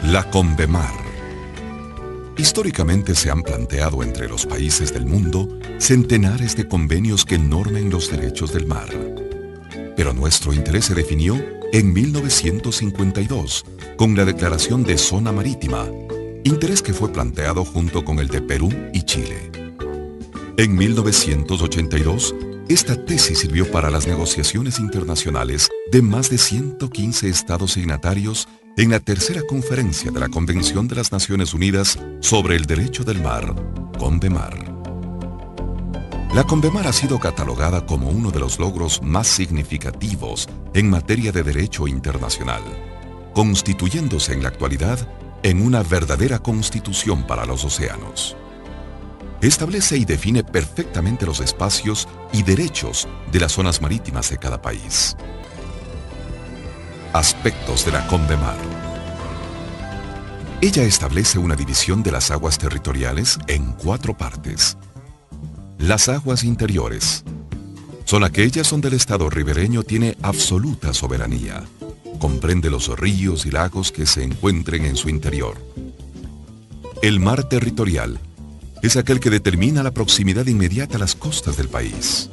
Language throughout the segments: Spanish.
La Convemar. Históricamente se han planteado entre los países del mundo centenares de convenios que normen los derechos del mar. Pero nuestro interés se definió en 1952 con la Declaración de Zona Marítima, interés que fue planteado junto con el de Perú y Chile. En 1982, esta tesis sirvió para las negociaciones internacionales de más de 115 estados signatarios en la tercera conferencia de la Convención de las Naciones Unidas sobre el Derecho del Mar, Convemar. La Convemar ha sido catalogada como uno de los logros más significativos en materia de derecho internacional, constituyéndose en la actualidad en una verdadera constitución para los océanos. Establece y define perfectamente los espacios y derechos de las zonas marítimas de cada país. Aspectos de la Convemar. Ella establece una división de las aguas territoriales en 4 partes. Las aguas interiores son aquellas donde el Estado ribereño tiene absoluta soberanía. Comprende los ríos y lagos que se encuentren en su interior. El mar territorial es aquel que determina la proximidad inmediata a las costas del país.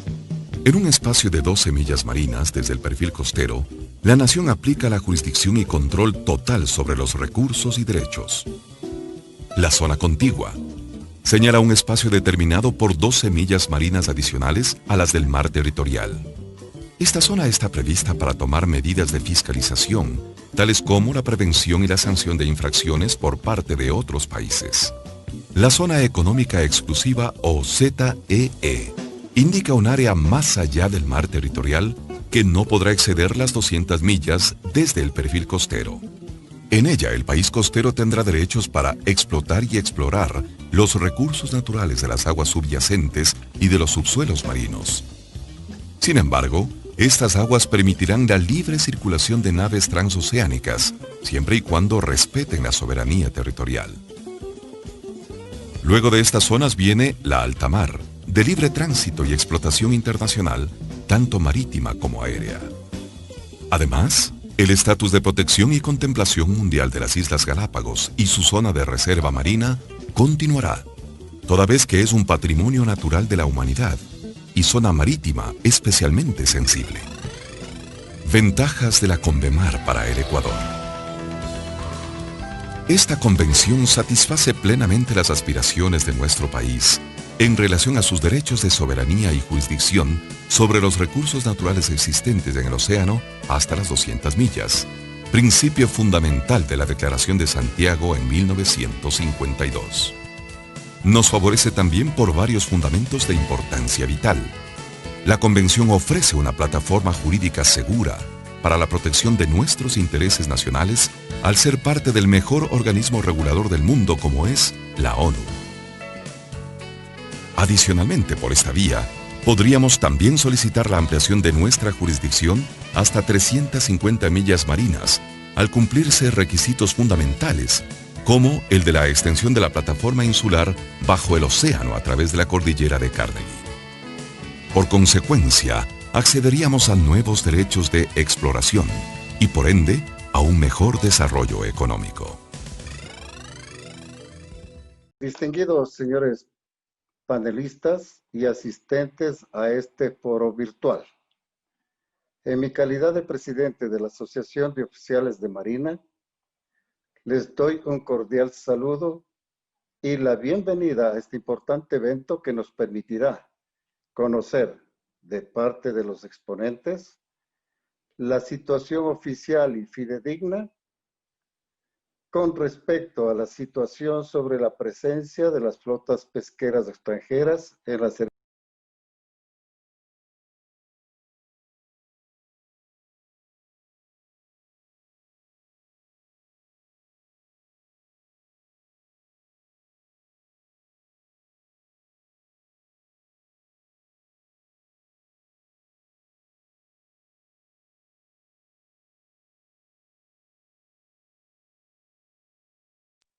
En un espacio de 12 millas marinas desde el perfil costero, la nación aplica la jurisdicción y control total sobre los recursos y derechos. La zona contigua señala un espacio determinado por 12 millas marinas adicionales a las del mar territorial. Esta zona está prevista para tomar medidas de fiscalización, tales como la prevención y la sanción de infracciones por parte de otros países. La Zona Económica Exclusiva o ZEE indica un área más allá del mar territorial que no podrá exceder las 200 millas desde el perfil costero. En ella, el país costero tendrá derechos para explotar y explorar los recursos naturales de las aguas subyacentes y de los subsuelos marinos. Sin embargo, estas aguas permitirán la libre circulación de naves transoceánicas, siempre y cuando respeten la soberanía territorial. Luego de estas zonas viene la alta mar, de libre tránsito y explotación internacional, tanto marítima como aérea. Además, el estatus de protección y contemplación mundial de las Islas Galápagos y su zona de reserva marina continuará, toda vez que es un patrimonio natural de la humanidad y zona marítima especialmente sensible. Ventajas de la Convemar para el Ecuador. Esta convención satisface plenamente las aspiraciones de nuestro país en relación a sus derechos de soberanía y jurisdicción sobre los recursos naturales existentes en el océano hasta las 200 millas, principio fundamental de la Declaración de Santiago en 1952. Nos favorece también por varios fundamentos de importancia vital. La Convención ofrece una plataforma jurídica segura para la protección de nuestros intereses nacionales al ser parte del mejor organismo regulador del mundo como es la ONU. Adicionalmente, por esta vía, podríamos también solicitar la ampliación de nuestra jurisdicción hasta 350 millas marinas, al cumplirse requisitos fundamentales, como el de la extensión de la plataforma insular bajo el océano a través de la cordillera de Carnegie. Por consecuencia, accederíamos a nuevos derechos de exploración y, por ende, a un mejor desarrollo económico. Distinguidos señores panelistas y asistentes a este foro virtual. En mi calidad de presidente de la Asociación de Oficiales de Marina, les doy un cordial saludo y la bienvenida a este importante evento que nos permitirá conocer de parte de los exponentes la situación oficial y fidedigna con respecto a la situación sobre la presencia de las flotas pesqueras extranjeras en las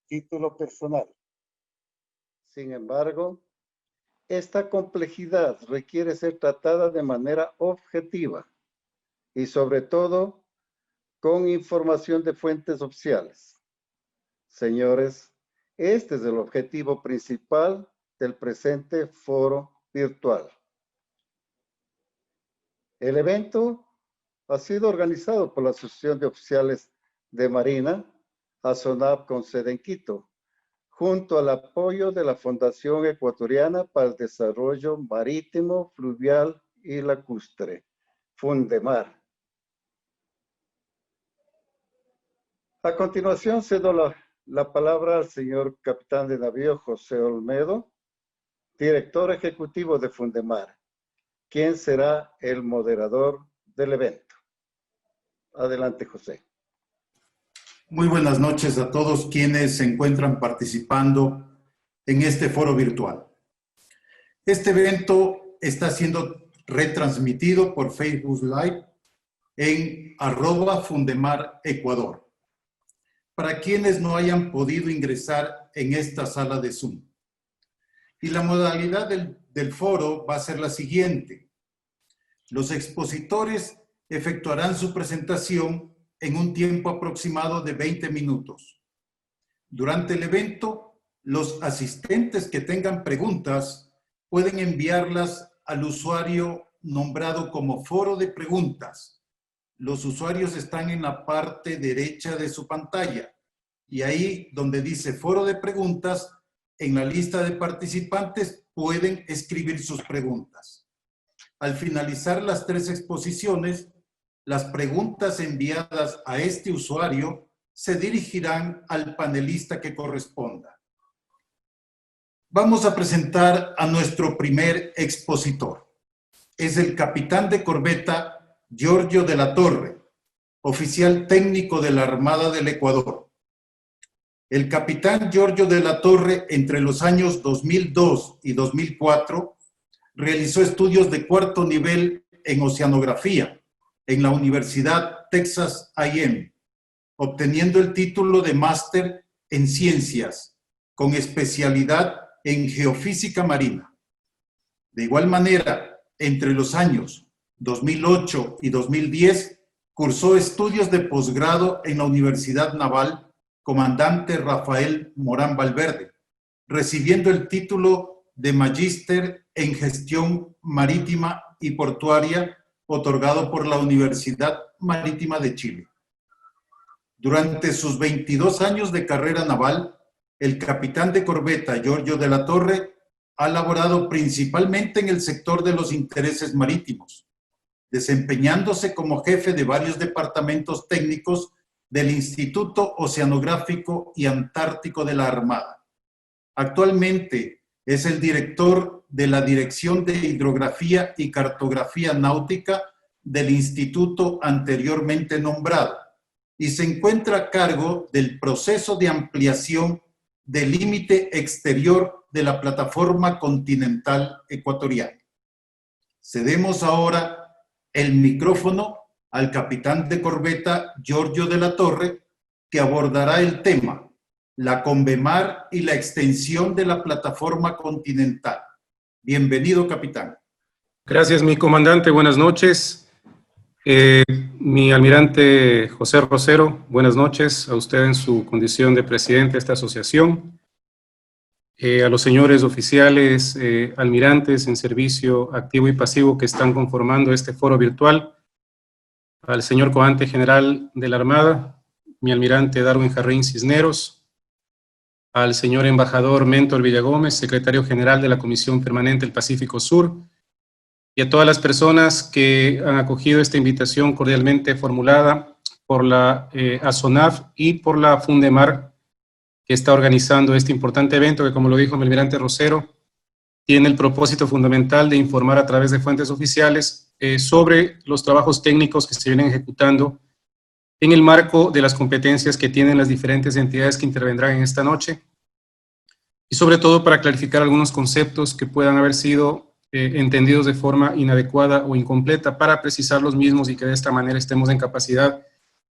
título personal. Sin embargo, esta complejidad requiere ser tratada de manera objetiva y sobre todo con información de fuentes oficiales. señores, este es el objetivo principal del presente foro virtual. El evento ha sido organizado por la Asociación de Oficiales de Marina, ASONAF, con sede en Quito, junto al apoyo de la Fundación Ecuatoriana para el Desarrollo Marítimo, Fluvial y Lacustre, Fundemar. A continuación, cedo la palabra al señor capitán de navío José Olmedo, director ejecutivo de Fundemar, quien será el moderador del evento. Adelante, José. Muy buenas noches a todos quienes se encuentran participando en este foro virtual. Este evento está siendo retransmitido por Facebook Live en @FundemarEcuador. Para quienes no hayan podido ingresar en esta sala de Zoom. Y la modalidad del foro va a ser la siguiente. Los expositores efectuarán su presentación en un tiempo aproximado de 20 minutos. Durante el evento, los asistentes que tengan preguntas pueden enviarlas al usuario nombrado como foro de preguntas. Los usuarios están en la parte derecha de su pantalla y ahí donde dice foro de preguntas, en la lista de participantes pueden escribir sus preguntas. Al finalizar las 3 exposiciones, las preguntas enviadas a este usuario se dirigirán al panelista que corresponda. Vamos a presentar a nuestro primer expositor. Es el capitán de corbeta Giorgio de la Torre, oficial técnico de la Armada del Ecuador. El capitán Giorgio de la Torre, entre los años 2002 y 2004, realizó estudios de 4º nivel en oceanografía en la Universidad Texas A&M, obteniendo el título de máster en ciencias, con especialidad en geofísica marina. De igual manera, entre los años 2008 y 2010, cursó estudios de posgrado en la Universidad Naval Comandante Rafael Morán Valverde, recibiendo el título de Magíster en Gestión Marítima y Portuaria, otorgado por la Universidad Marítima de Chile. Durante sus 22 años de carrera naval, el capitán de corbeta Giorgio de la Torre ha laborado principalmente en el sector de los intereses marítimos, desempeñándose como jefe de varios departamentos técnicos del Instituto Oceanográfico y Antártico de la Armada. Actualmente es el director de la Dirección de Hidrografía y Cartografía Náutica del instituto anteriormente nombrado y se encuentra a cargo del proceso de ampliación del límite exterior de la plataforma continental ecuatoriana. Cedemos ahora el micrófono al capitán de corbeta Giorgio de la Torre, que abordará el tema, la Convemar y la extensión de la plataforma continental. Bienvenido, capitán. Gracias, mi comandante. Buenas noches. Mi almirante José Rosero, buenas noches a usted en su condición de presidente de esta asociación. A los señores oficiales, almirantes en servicio activo y pasivo que están conformando este foro virtual, al señor comandante general de la Armada, mi almirante Darwin Jarrín Cisneros, al señor embajador Mentor Villagómez, secretario general de la Comisión Permanente del Pacífico Sur, y a todas las personas que han acogido esta invitación cordialmente formulada por la ASONAF y por la Fundemar, que está organizando este importante evento que, como lo dijo mi almirante Rosero, tiene el propósito fundamental de informar a través de fuentes oficiales sobre los trabajos técnicos que se vienen ejecutando en el marco de las competencias que tienen las diferentes entidades que intervendrán en esta noche, y sobre todo para clarificar algunos conceptos que puedan haber sido entendidos de forma inadecuada o incompleta, para precisar los mismos y que de esta manera estemos en capacidad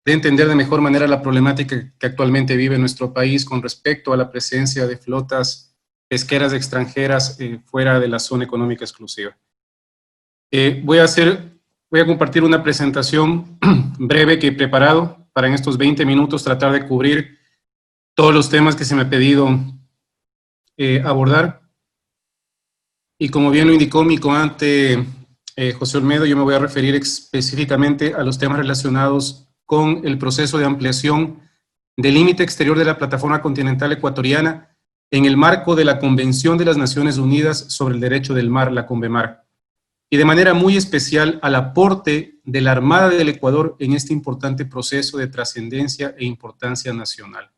de entender de mejor manera la problemática que actualmente vive nuestro país con respecto a la presencia de flotas pesqueras extranjeras fuera de la zona económica exclusiva. Voy a compartir una presentación breve que he preparado para en estos 20 minutos tratar de cubrir todos los temas que se me ha pedido abordar. Y como bien lo indicó mi comandante José Olmedo, yo me voy a referir específicamente a los temas relacionados con el proceso de ampliación del límite exterior de la plataforma continental ecuatoriana en el marco de la Convención de las Naciones Unidas sobre el Derecho del Mar, la CONVEMAR, y de manera muy especial al aporte de la Armada del Ecuador en este importante proceso de trascendencia e importancia nacional.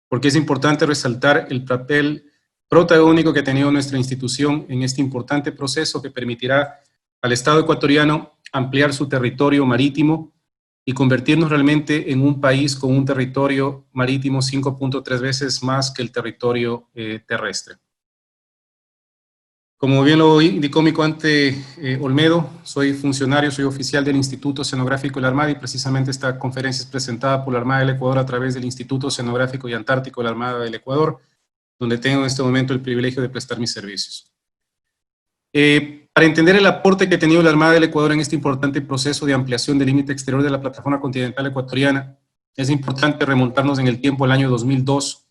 Porque es importante resaltar el papel protagónico que ha tenido nuestra institución en este importante proceso que permitirá al Estado ecuatoriano ampliar su territorio marítimo y convertirnos realmente en un país con un territorio marítimo 5.3 veces más que el territorio terrestre. Como bien lo indicó mi comandante Olmedo, soy funcionario, soy oficial del Instituto Oceanográfico de la Armada y precisamente esta conferencia es presentada por la Armada del Ecuador a través del Instituto Oceanográfico y Antártico de la Armada del Ecuador, donde tengo en este momento el privilegio de prestar mis servicios. Para entender el aporte que ha tenido la Armada del Ecuador en este importante proceso de ampliación del límite exterior de la plataforma continental ecuatoriana, es importante remontarnos en el tiempo al año 2002,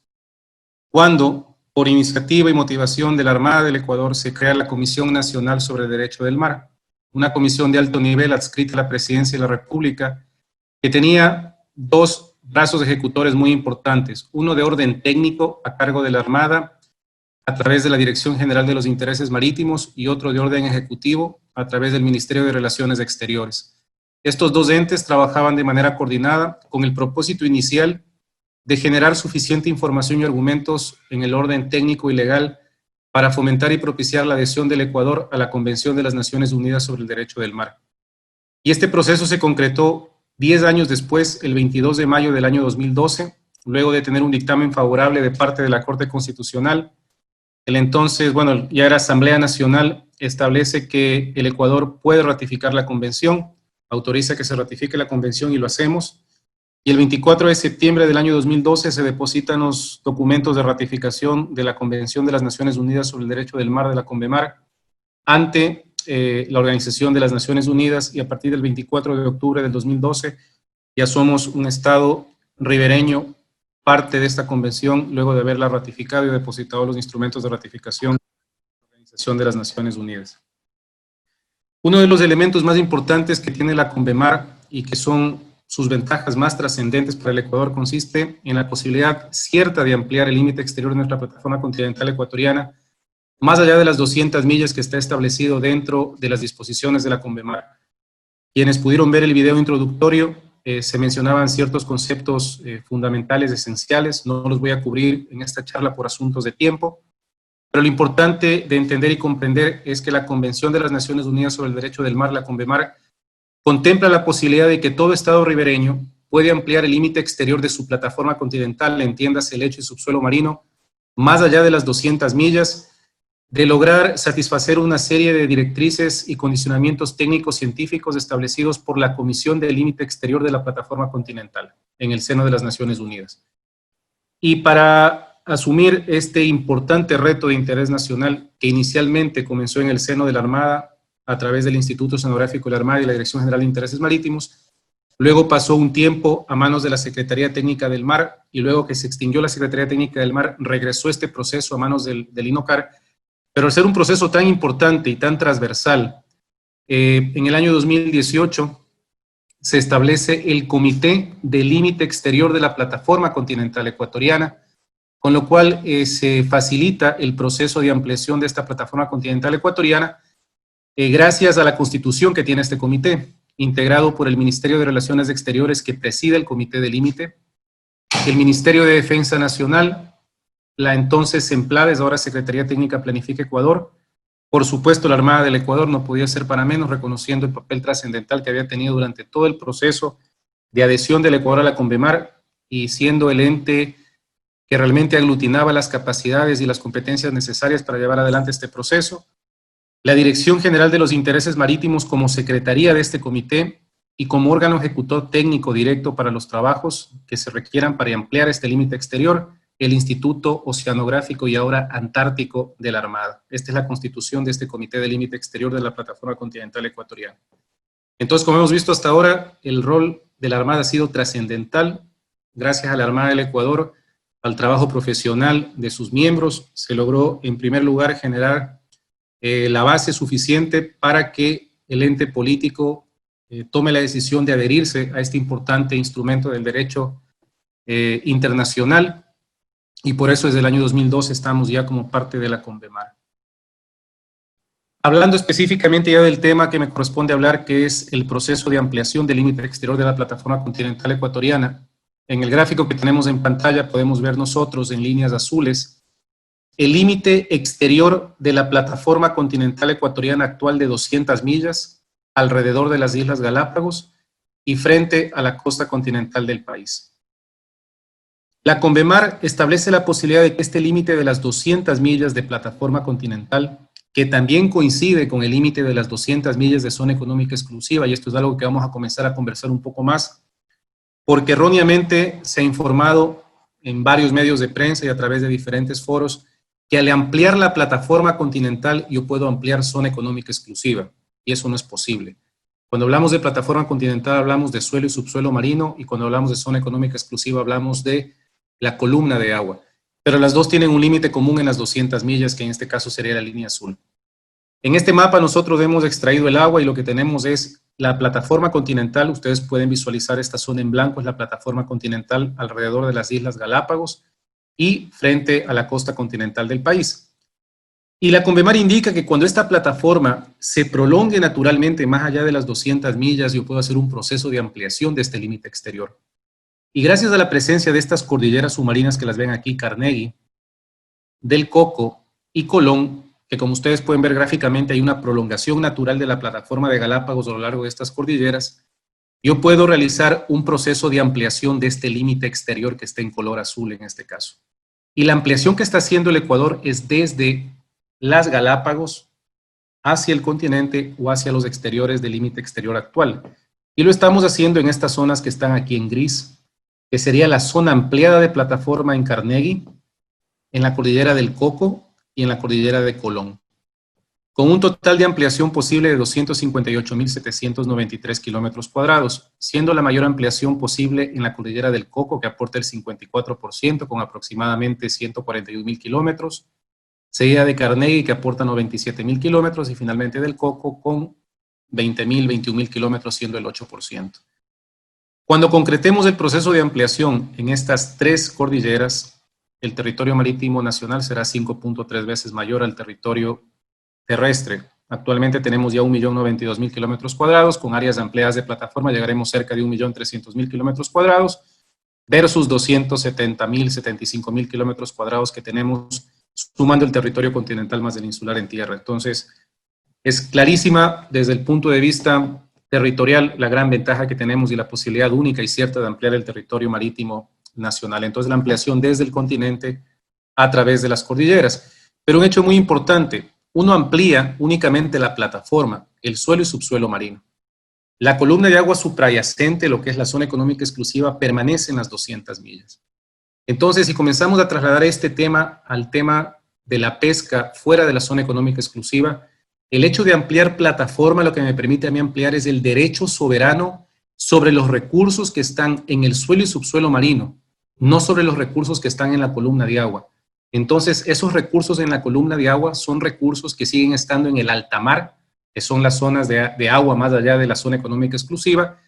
cuando, por iniciativa y motivación de la Armada del Ecuador, se crea la Comisión Nacional sobre el Derecho del Mar, una comisión de alto nivel adscrita a la Presidencia de la República, que tenía dos brazos ejecutores muy importantes, uno de orden técnico a cargo de la Armada, a través de la Dirección General de los Intereses Marítimos, y otro de orden ejecutivo a través del Ministerio de Relaciones Exteriores. Estos dos entes trabajaban de manera coordinada con el propósito inicial de generar suficiente información y argumentos en el orden técnico y legal para fomentar y propiciar la adhesión del Ecuador a la Convención de las Naciones Unidas sobre el Derecho del Mar. Y este proceso se concretó 10 años después, el 22 de mayo del año 2012, luego de tener un dictamen favorable de parte de la Corte Constitucional. El entonces, bueno, ya era Asamblea Nacional, establece que el Ecuador puede ratificar la convención, autoriza que se ratifique la convención y lo hacemos. Y el 24 de septiembre del año 2012 se depositan los documentos de ratificación de la Convención de las Naciones Unidas sobre el Derecho del Mar de la CONVEMAR ante la Organización de las Naciones Unidas, y a partir del 24 de octubre del 2012 ya somos un Estado ribereño, parte de esta convención, luego de haberla ratificado y depositado los instrumentos de ratificación de la Organización de las Naciones Unidas. Uno de los elementos más importantes que tiene la CONVEMAR y que son sus ventajas más trascendentes para el Ecuador consiste en la posibilidad cierta de ampliar el límite exterior de nuestra plataforma continental ecuatoriana más allá de las 200 millas que está establecido dentro de las disposiciones de la CONVEMAR. Quienes pudieron ver el video introductorio, se mencionaban ciertos conceptos fundamentales, esenciales, no los voy a cubrir en esta charla por asuntos de tiempo, pero lo importante de entender y comprender es que la Convención de las Naciones Unidas sobre el Derecho del Mar, la CONVEMAR, contempla la posibilidad de que todo Estado ribereño puede ampliar el límite exterior de su plataforma continental, entiéndase el lecho y subsuelo marino, más allá de las 200 millas, de lograr satisfacer una serie de directrices y condicionamientos técnicos científicos establecidos por la Comisión del Límite Exterior de la Plataforma Continental en el seno de las Naciones Unidas. Y para asumir este importante reto de interés nacional que inicialmente comenzó en el seno de la Armada a través del Instituto Oceanográfico de la Armada y la Dirección General de Intereses Marítimos, luego pasó un tiempo a manos de la Secretaría Técnica del Mar, y luego que se extinguió la Secretaría Técnica del Mar, regresó este proceso a manos del INOCAR. Pero al ser un proceso tan importante y tan transversal, en el año 2018 se establece el Comité de Límite Exterior de la Plataforma Continental Ecuatoriana, con lo cual se facilita el proceso de ampliación de esta plataforma continental ecuatoriana gracias a la constitución que tiene este comité, integrado por el Ministerio de Relaciones Exteriores, que preside el Comité de Límite, el Ministerio de Defensa Nacional, la entonces SEMPLADES, ahora Secretaría Técnica Planifica Ecuador. Por supuesto, la Armada del Ecuador no podía ser para menos, reconociendo el papel trascendental que había tenido durante todo el proceso de adhesión del Ecuador a la CONVEMAR, y siendo el ente que realmente aglutinaba las capacidades y las competencias necesarias para llevar adelante este proceso. La Dirección General de los Intereses Marítimos como secretaría de este comité y como órgano ejecutor técnico directo para los trabajos que se requieran para ampliar este límite exterior, el Instituto Oceanográfico y ahora Antártico de la Armada. Esta es la constitución de este Comité de Límite Exterior de la Plataforma Continental Ecuatoriana. Entonces, como hemos visto hasta ahora, el rol de la Armada ha sido trascendental. Gracias a la Armada del Ecuador al trabajo profesional de sus miembros. Se logró, en primer lugar, generar la base suficiente para que el ente político tome la decisión de adherirse a este importante instrumento del derecho internacional, y por eso desde el año 2012 estamos ya como parte de la CONVEMAR. Hablando específicamente ya del tema que me corresponde hablar, que es el proceso de ampliación del límite exterior de la plataforma continental ecuatoriana, en el gráfico que tenemos en pantalla podemos ver nosotros en líneas azules el límite exterior de la plataforma continental ecuatoriana actual de 200 millas alrededor de las Islas Galápagos y frente a la costa continental del país. La CONVEMAR establece la posibilidad de que este límite de las 200 millas de plataforma continental, que también coincide con el límite de las 200 millas de zona económica exclusiva, y esto es algo que vamos a comenzar a conversar un poco más, porque erróneamente se ha informado en varios medios de prensa y a través de diferentes foros que al ampliar la plataforma continental yo puedo ampliar zona económica exclusiva, y eso no es posible. Cuando hablamos de plataforma continental hablamos de suelo y subsuelo marino, y cuando hablamos de zona económica exclusiva hablamos de la columna de agua. Pero las dos tienen un límite común en las 200 millas, que en este caso sería la línea azul. En este mapa nosotros hemos extraído el agua y lo que tenemos es la plataforma continental. Ustedes pueden visualizar esta zona en blanco, es la plataforma continental alrededor de las Islas Galápagos y frente a la costa continental del país. Y la CONVEMAR indica que cuando esta plataforma se prolongue naturalmente más allá de las 200 millas, yo puedo hacer un proceso de ampliación de este límite exterior. Y gracias a la presencia de estas cordilleras submarinas que las ven aquí, Carnegie, del Coco y Colón, que como ustedes pueden ver gráficamente hay una prolongación natural de la plataforma de Galápagos a lo largo de estas cordilleras, yo puedo realizar un proceso de ampliación de este límite exterior que está en color azul en este caso. Y la ampliación que está haciendo el Ecuador es desde las Galápagos hacia el continente o hacia los exteriores del límite exterior actual. Y lo estamos haciendo en estas zonas que están aquí en gris, que sería la zona ampliada de plataforma en Carnegie, en la cordillera del Coco y en la cordillera de Colón, con un total de ampliación posible de 258.793 kilómetros cuadrados, siendo la mayor ampliación posible en la cordillera del Coco, que aporta el 54%, con aproximadamente 141.000 kilómetros, seguida de Carnegie, que aporta 97.000 kilómetros, y finalmente del Coco, con 21.000 kilómetros, siendo el 8%. Cuando concretemos el proceso de ampliación en estas tres cordilleras, el territorio marítimo nacional será 5.3 veces mayor al territorio terrestre. Actualmente tenemos ya 1.092.000 kilómetros cuadrados, con áreas ampliadas de plataforma llegaremos cerca de 1.300.000 kilómetros cuadrados, versus 270.000, 75.000 kilómetros cuadrados que tenemos, sumando el territorio continental más el insular en tierra. Entonces, es clarísima desde el punto de vista territorial la gran ventaja que tenemos y la posibilidad única y cierta de ampliar el territorio marítimo nacional. Entonces, la ampliación desde el continente a través de las cordilleras. Pero un hecho muy importante, uno amplía únicamente la plataforma, el suelo y subsuelo marino. La columna de agua suprayacente, lo que es la zona económica exclusiva, permanece en las 200 millas. Entonces, si comenzamos a trasladar este tema al tema de la pesca fuera de la zona económica exclusiva, el hecho de ampliar plataforma lo que me permite a mí ampliar es el derecho soberano sobre los recursos que están en el suelo y subsuelo marino, no sobre los recursos que están en la columna de agua. Entonces, esos recursos en la columna de agua son recursos que siguen estando en el alta mar, que son las zonas de agua más allá de la zona económica exclusiva,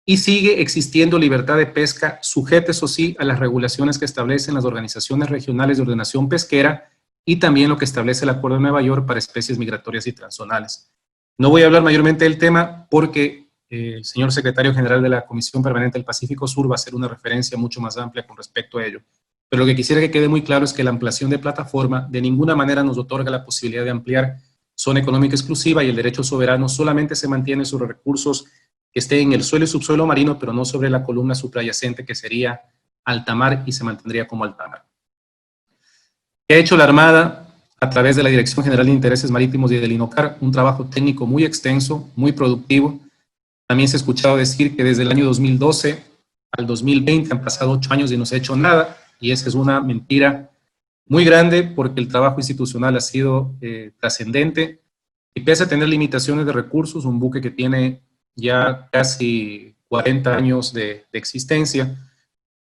y sigue existiendo libertad de pesca, sujeta, eso sí, a las regulaciones que establecen las organizaciones regionales de ordenación pesquera y también lo que establece el Acuerdo de Nueva York para especies migratorias y transzonales. No voy a hablar mayormente del tema porque el señor secretario general de la Comisión Permanente del Pacífico Sur va a hacer una referencia mucho más amplia con respecto a ello. Pero lo que quisiera que quede muy claro es que la ampliación de plataforma de ninguna manera nos otorga la posibilidad de ampliar zona económica exclusiva, y el derecho soberano solamente se mantiene sobre recursos que estén en el suelo y subsuelo marino, pero no sobre la columna suprayacente, que sería alta mar y se mantendría como alta mar. ¿Qué ha hecho la Armada a través de la Dirección General de Intereses Marítimos y del INOCAR? Un trabajo técnico muy extenso, muy productivo. También se ha escuchado decir que desde el año 2012 al 2020 han pasado 8 años y no se ha hecho nada, y esa es una mentira muy grande porque el trabajo institucional ha sido trascendente, y pese a tener limitaciones de recursos, un buque que tiene ya casi 40 años de existencia,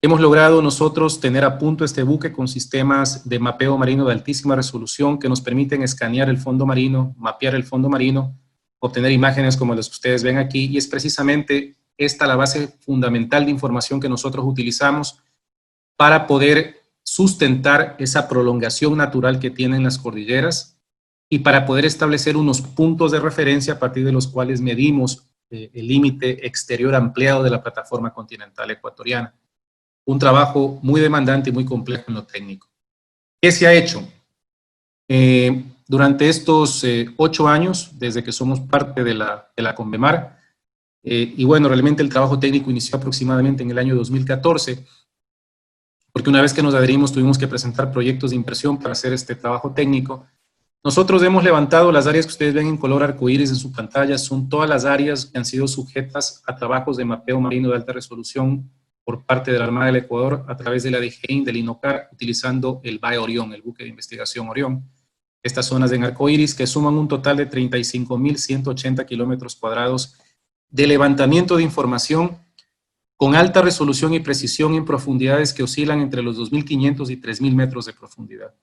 Hemos logrado nosotros tener a punto este buque con sistemas de mapeo marino de altísima resolución que nos permiten escanear el fondo marino, mapear el fondo marino, obtener imágenes como las que ustedes ven aquí, y es precisamente esta la base fundamental de información que nosotros utilizamos para poder sustentar esa prolongación natural que tienen las cordilleras y para poder establecer unos puntos de referencia a partir de los cuales medimos el límite exterior ampliado de la plataforma continental ecuatoriana. Un trabajo muy demandante y muy complejo en lo técnico. ¿Qué se ha hecho? Durante estos 8 años, desde que somos parte de la Convemar, y bueno, realmente el trabajo técnico inició aproximadamente en el año 2014, porque una vez que nos adherimos tuvimos que presentar proyectos de inversión para hacer este trabajo técnico. Nosotros hemos levantado las áreas que ustedes ven en color arcoíris en su pantalla, son todas las áreas que han sido sujetas a trabajos de mapeo marino de alta resolución por parte de la Armada del Ecuador a través de la DGIN, del INOCAR, utilizando el BAE Orión, el buque de investigación Orión. Estas zonas en arcoíris que suman un total de 35.180 kilómetros cuadrados de levantamiento de información con alta resolución y precisión en profundidades que oscilan entre los 2.500 y 3.000 metros de profundidad.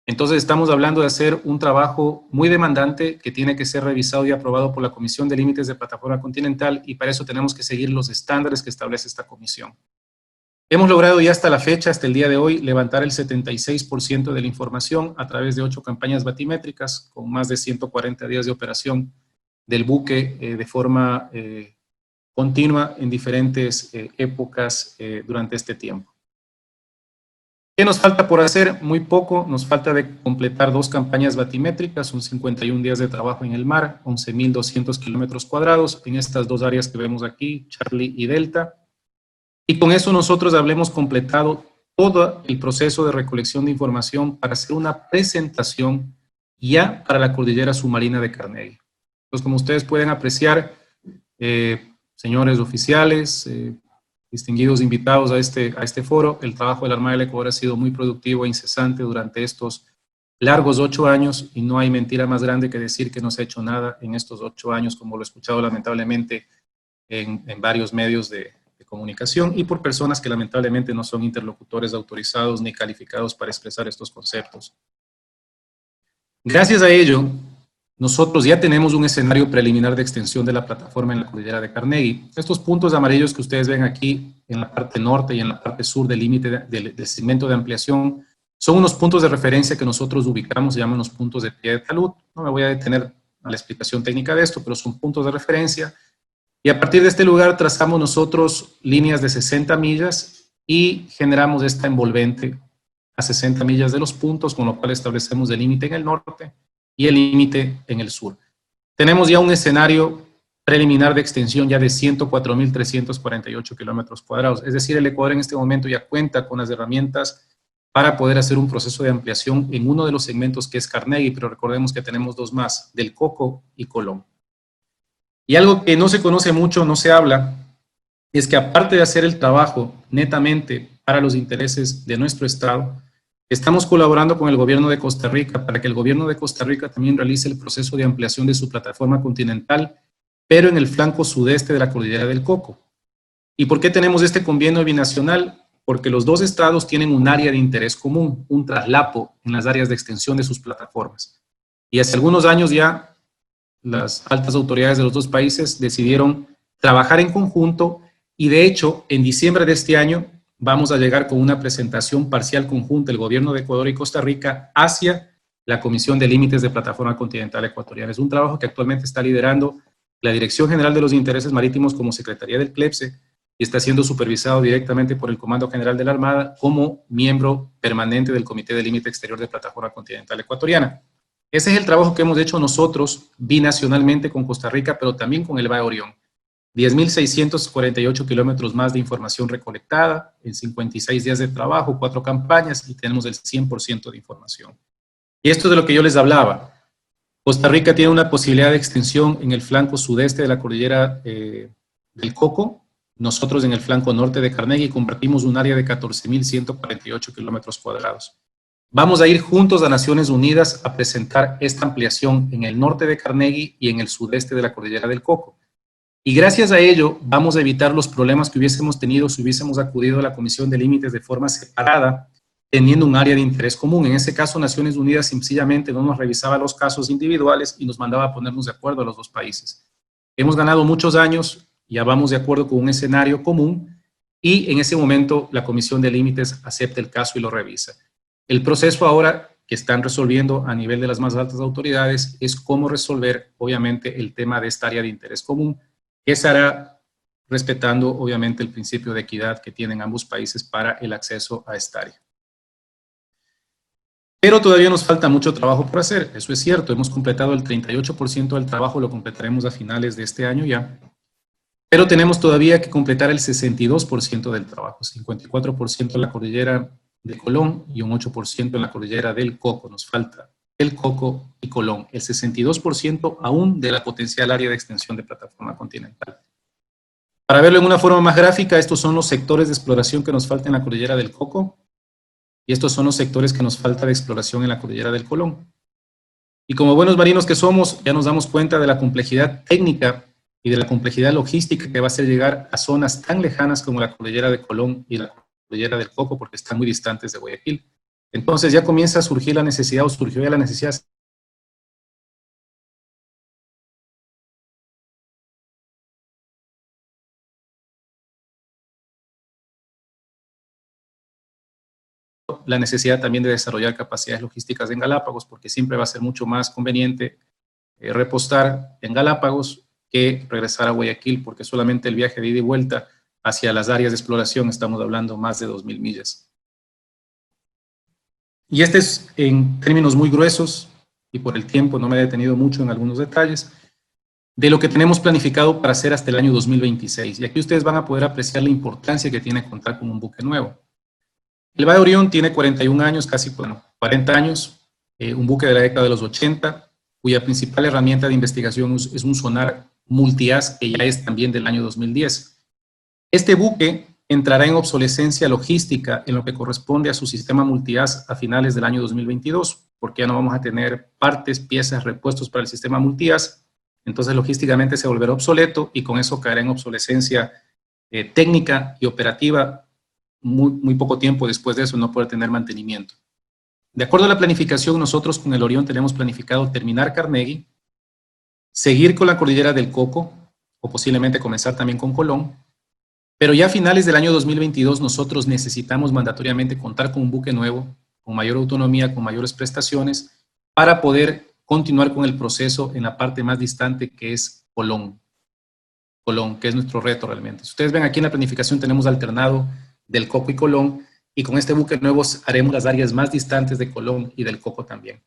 Entonces estamos hablando de hacer un trabajo muy demandante que tiene que ser revisado y aprobado por la Comisión de Límites de Plataforma Continental, y para eso tenemos que seguir los estándares que establece esta comisión. Hemos logrado ya hasta la fecha, hasta el día de hoy, levantar el 76% de la información a través de 8 campañas batimétricas con más de 140 días de operación del buque de forma continua en diferentes épocas durante este tiempo. ¿Qué nos falta por hacer? Muy poco, nos falta de completar 2 campañas batimétricas, son 51 días de trabajo en el mar, 11.200 kilómetros cuadrados, en estas 2 áreas que vemos aquí, Charlie y Delta, y con eso nosotros habremos completado todo el proceso de recolección de información para hacer una presentación ya para la cordillera submarina de Carnegie. Entonces, como ustedes pueden apreciar, señores oficiales, distinguidos invitados a este foro, el trabajo de la Armada del Ecuador ha sido muy productivo e incesante durante estos largos 8 años, y no hay mentira más grande que decir que no se ha hecho nada en estos 8 años, como lo he escuchado lamentablemente en varios medios de comunicación y por personas que lamentablemente no son interlocutores autorizados ni calificados para expresar estos conceptos. Gracias a ello, nosotros ya tenemos un escenario preliminar de extensión de la plataforma en la cordillera de Carnegie. Estos puntos amarillos que ustedes ven aquí en la parte norte y en la parte sur del límite del segmento de ampliación son unos puntos de referencia que nosotros ubicamos, se llaman los puntos de pie de talud. No me voy a detener a la explicación técnica de esto, pero son puntos de referencia. Y a partir de este lugar trazamos nosotros líneas de 60 millas y generamos esta envolvente a 60 millas de los puntos, con lo cual establecemos el límite en el norte y el límite en el sur. Tenemos ya un escenario preliminar de extensión ya de 104.348 kilómetros cuadrados. Es decir, el Ecuador en este momento ya cuenta con las herramientas para poder hacer un proceso de ampliación en uno de los segmentos que es Carnegie, pero recordemos que tenemos 2 más, del Coco y Colón. Y algo que no se conoce mucho, no se habla, es que aparte de hacer el trabajo netamente para los intereses de nuestro Estado, estamos colaborando con el gobierno de Costa Rica para que el gobierno de Costa Rica también realice el proceso de ampliación de su plataforma continental, pero en el flanco sudeste de la cordillera del Coco. ¿Y por qué tenemos este convenio binacional? Porque los 2 estados tienen un área de interés común, un traslapo en las áreas de extensión de sus plataformas. Y hace algunos años ya las altas autoridades de los 2 países decidieron trabajar en conjunto, y de hecho en diciembre de este año vamos a llegar con una presentación parcial conjunta del gobierno de Ecuador y Costa Rica hacia la Comisión de Límites de Plataforma Continental Ecuatoriana. Es un trabajo que actualmente está liderando la Dirección General de los Intereses Marítimos como Secretaría del CLEPSE y está siendo supervisado directamente por el Comando General de la Armada como miembro permanente del Comité de Límite Exterior de Plataforma Continental Ecuatoriana. Ese es el trabajo que hemos hecho nosotros binacionalmente con Costa Rica, pero también con el BAE Orión. 10.648 kilómetros más de información recolectada en 56 días de trabajo, 4 campañas, y tenemos el 100% de información. Y esto es de lo que yo les hablaba. Costa Rica tiene una posibilidad de extensión en el flanco sudeste de la cordillera del Coco. Nosotros en el flanco norte de Carnegie compartimos un área de 14.148 kilómetros cuadrados. Vamos a ir juntos a Naciones Unidas a presentar esta ampliación en el norte de Carnegie y en el sudeste de la cordillera del Coco. Y gracias a ello vamos a evitar los problemas que hubiésemos tenido si hubiésemos acudido a la Comisión de Límites de forma separada, teniendo un área de interés común. En ese caso, Naciones Unidas sencillamente no nos revisaba los casos individuales y nos mandaba a ponernos de acuerdo a los dos países. Hemos ganado muchos años, ya vamos de acuerdo con un escenario común y en ese momento la Comisión de Límites acepta el caso y lo revisa. El proceso ahora que están resolviendo a nivel de las más altas autoridades es cómo resolver, obviamente, el tema de esta área de interés común, que se hará respetando, obviamente, el principio de equidad que tienen ambos países para el acceso a esta área. Pero todavía nos falta mucho trabajo por hacer, eso es cierto, hemos completado el 38% del trabajo, lo completaremos a finales de este año ya, pero tenemos todavía que completar el 62% del trabajo, 54% en la cordillera de Colón y un 8% en la cordillera del Coco, nos falta el Coco y Colón, el 62% aún de la potencial área de extensión de plataforma continental. Para verlo en una forma más gráfica, estos son los sectores de exploración que nos faltan en la cordillera del Coco, y estos son los sectores que nos falta de exploración en la cordillera del Colón. Y como buenos marinos que somos, ya nos damos cuenta de la complejidad técnica y de la complejidad logística que va a hacer llegar a zonas tan lejanas como la cordillera de Colón y la cordillera del Coco, porque están muy distantes de Guayaquil. Entonces ya comienza a surgir la necesidad, o surgió ya la necesidad también de desarrollar capacidades logísticas en Galápagos, porque siempre va a ser mucho más conveniente repostar en Galápagos que regresar a Guayaquil, porque solamente el viaje de ida y vuelta hacia las áreas de exploración estamos hablando más de 2.000 millas. Y este es en términos muy gruesos, y por el tiempo no me he detenido mucho en algunos detalles, de lo que tenemos planificado para hacer hasta el año 2026. Y aquí ustedes van a poder apreciar la importancia que tiene contar con un buque nuevo. El Valle Orión tiene 41 años, casi 40 años, un buque de la década de los 80, cuya principal herramienta de investigación es un sonar multi-as, que ya es también del año 2010. Este buque entrará en obsolescencia logística en lo que corresponde a su sistema multi-as a finales del año 2022, porque ya no vamos a tener partes, piezas, repuestos para el sistema multi-as, entonces logísticamente se volverá obsoleto y con eso caerá en obsolescencia técnica y operativa muy poco tiempo después de eso, no poder tener mantenimiento. De acuerdo a la planificación, nosotros con el Orión tenemos planificado terminar Carnegie, seguir con la cordillera del Coco, o posiblemente comenzar también con Colón, pero ya a finales del año 2022 nosotros necesitamos mandatoriamente contar con un buque nuevo, con mayor autonomía, con mayores prestaciones, para poder continuar con el proceso en la parte más distante que es Colón, que es nuestro reto realmente. Si ustedes ven aquí en la planificación tenemos alternado del Coco y Colón, y con este buque nuevo haremos las áreas más distantes de Colón y del Coco también.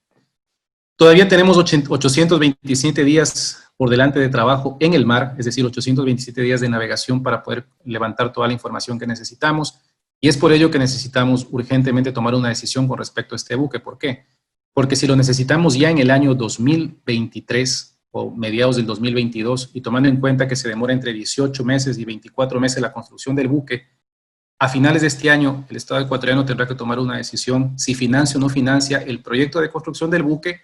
Todavía tenemos 827 días por delante de trabajo en el mar, es decir, 827 días de navegación para poder levantar toda la información que necesitamos, y es por ello que necesitamos urgentemente tomar una decisión con respecto a este buque. ¿Por qué? Porque si lo necesitamos ya en el año 2023 o mediados del 2022, y tomando en cuenta que se demora entre 18 meses y 24 meses la construcción del buque, a finales de este año, el Estado ecuatoriano tendrá que tomar una decisión si financia o no financia el proyecto de construcción del buque,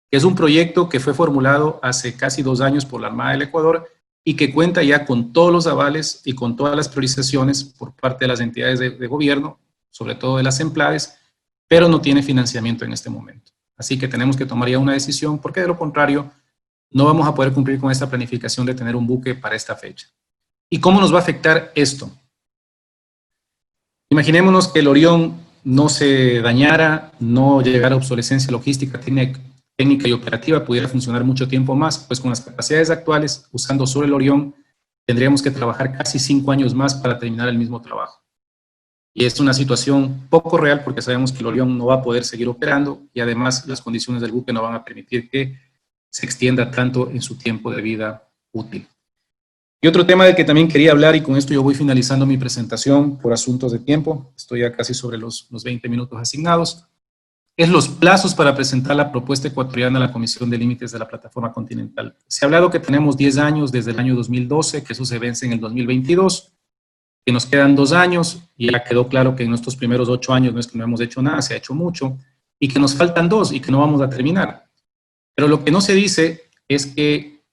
que es un proyecto que fue formulado hace casi 2 años por la Armada del Ecuador y que cuenta ya con todos los avales y con todas las priorizaciones por parte de las entidades de gobierno, sobre todo de las EMPLADES, pero no tiene financiamiento en este momento. Así que tenemos que tomar ya una decisión, porque de lo contrario no vamos a poder cumplir con esta planificación de tener un buque para esta fecha. ¿Y cómo nos va a afectar esto? Imaginémonos que el Orión no se dañara, no llegara a obsolescencia logística, técnica y operativa, pudiera funcionar mucho tiempo más, pues con las capacidades actuales, usando solo el Orión, tendríamos que trabajar casi 5 años más para terminar el mismo trabajo. Y es una situación poco real porque sabemos que el Orión no va a poder seguir operando y además las condiciones del buque no van a permitir que se extienda tanto en su tiempo de vida útil. Y otro tema del que también quería hablar, y con esto yo voy finalizando mi presentación por asuntos de tiempo, estoy ya casi sobre los 20 minutos asignados, es los plazos para presentar la propuesta ecuatoriana a la Comisión de Límites de la Plataforma Continental. Se ha hablado que tenemos 10 años desde el año 2012, que eso se vence en el 2022, que nos quedan 2 años, y ya quedó claro que en nuestros primeros 8 años no es que no hemos hecho nada, se ha hecho mucho, y que nos faltan 2 y que no vamos a terminar. Pero lo que no se dice es que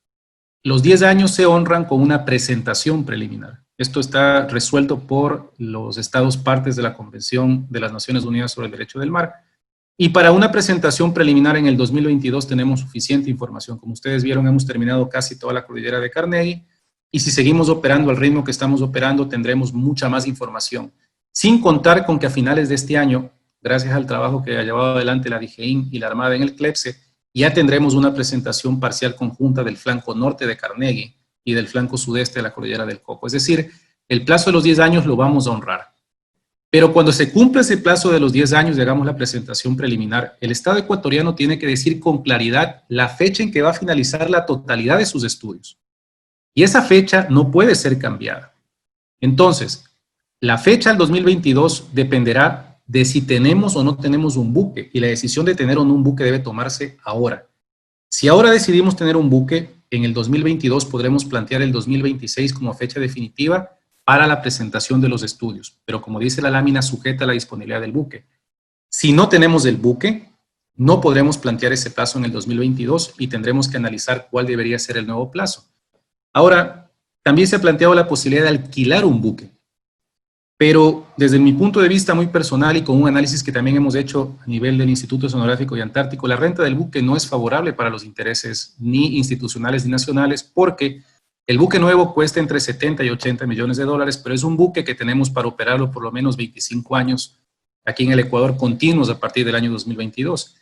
los 10 años se honran con una presentación preliminar. Esto está resuelto por los estados partes de la Convención de las Naciones Unidas sobre el Derecho del Mar. Y para una presentación preliminar en el 2022 tenemos suficiente información. Como ustedes vieron, hemos terminado casi toda la cordillera de Carnegie, y si seguimos operando al ritmo que estamos operando, tendremos mucha más información. Sin contar con que a finales de este año, gracias al trabajo que ha llevado adelante la DGIN y la Armada en el CLEPSE, ya tendremos una presentación parcial conjunta del flanco norte de Carnegie y del flanco sudeste de la cordillera del Coco. Es decir, el plazo de los 10 años lo vamos a honrar. Pero cuando se cumple ese plazo de los 10 años y hagamos la presentación preliminar, el Estado ecuatoriano tiene que decir con claridad la fecha en que va a finalizar la totalidad de sus estudios. Y esa fecha no puede ser cambiada. Entonces, la fecha del 2022 dependerá de si tenemos o no tenemos un buque, y la decisión de tener o no un buque debe tomarse ahora. Si ahora decidimos tener un buque, en el 2022 podremos plantear el 2026 como fecha definitiva para la presentación de los estudios, pero como dice la lámina, sujeta a la disponibilidad del buque. Si no tenemos el buque, no podremos plantear ese plazo en el 2022 y tendremos que analizar cuál debería ser el nuevo plazo. Ahora, también se ha planteado la posibilidad de alquilar un buque, pero desde mi punto de vista muy personal y con un análisis que también hemos hecho a nivel del Instituto Oceanográfico y Antártico, la renta del buque no es favorable para los intereses ni institucionales ni nacionales, porque el buque nuevo cuesta entre 70 y 80 millones de dólares, pero es un buque que tenemos para operarlo por lo menos 25 años aquí en el Ecuador, continuos a partir del año 2022.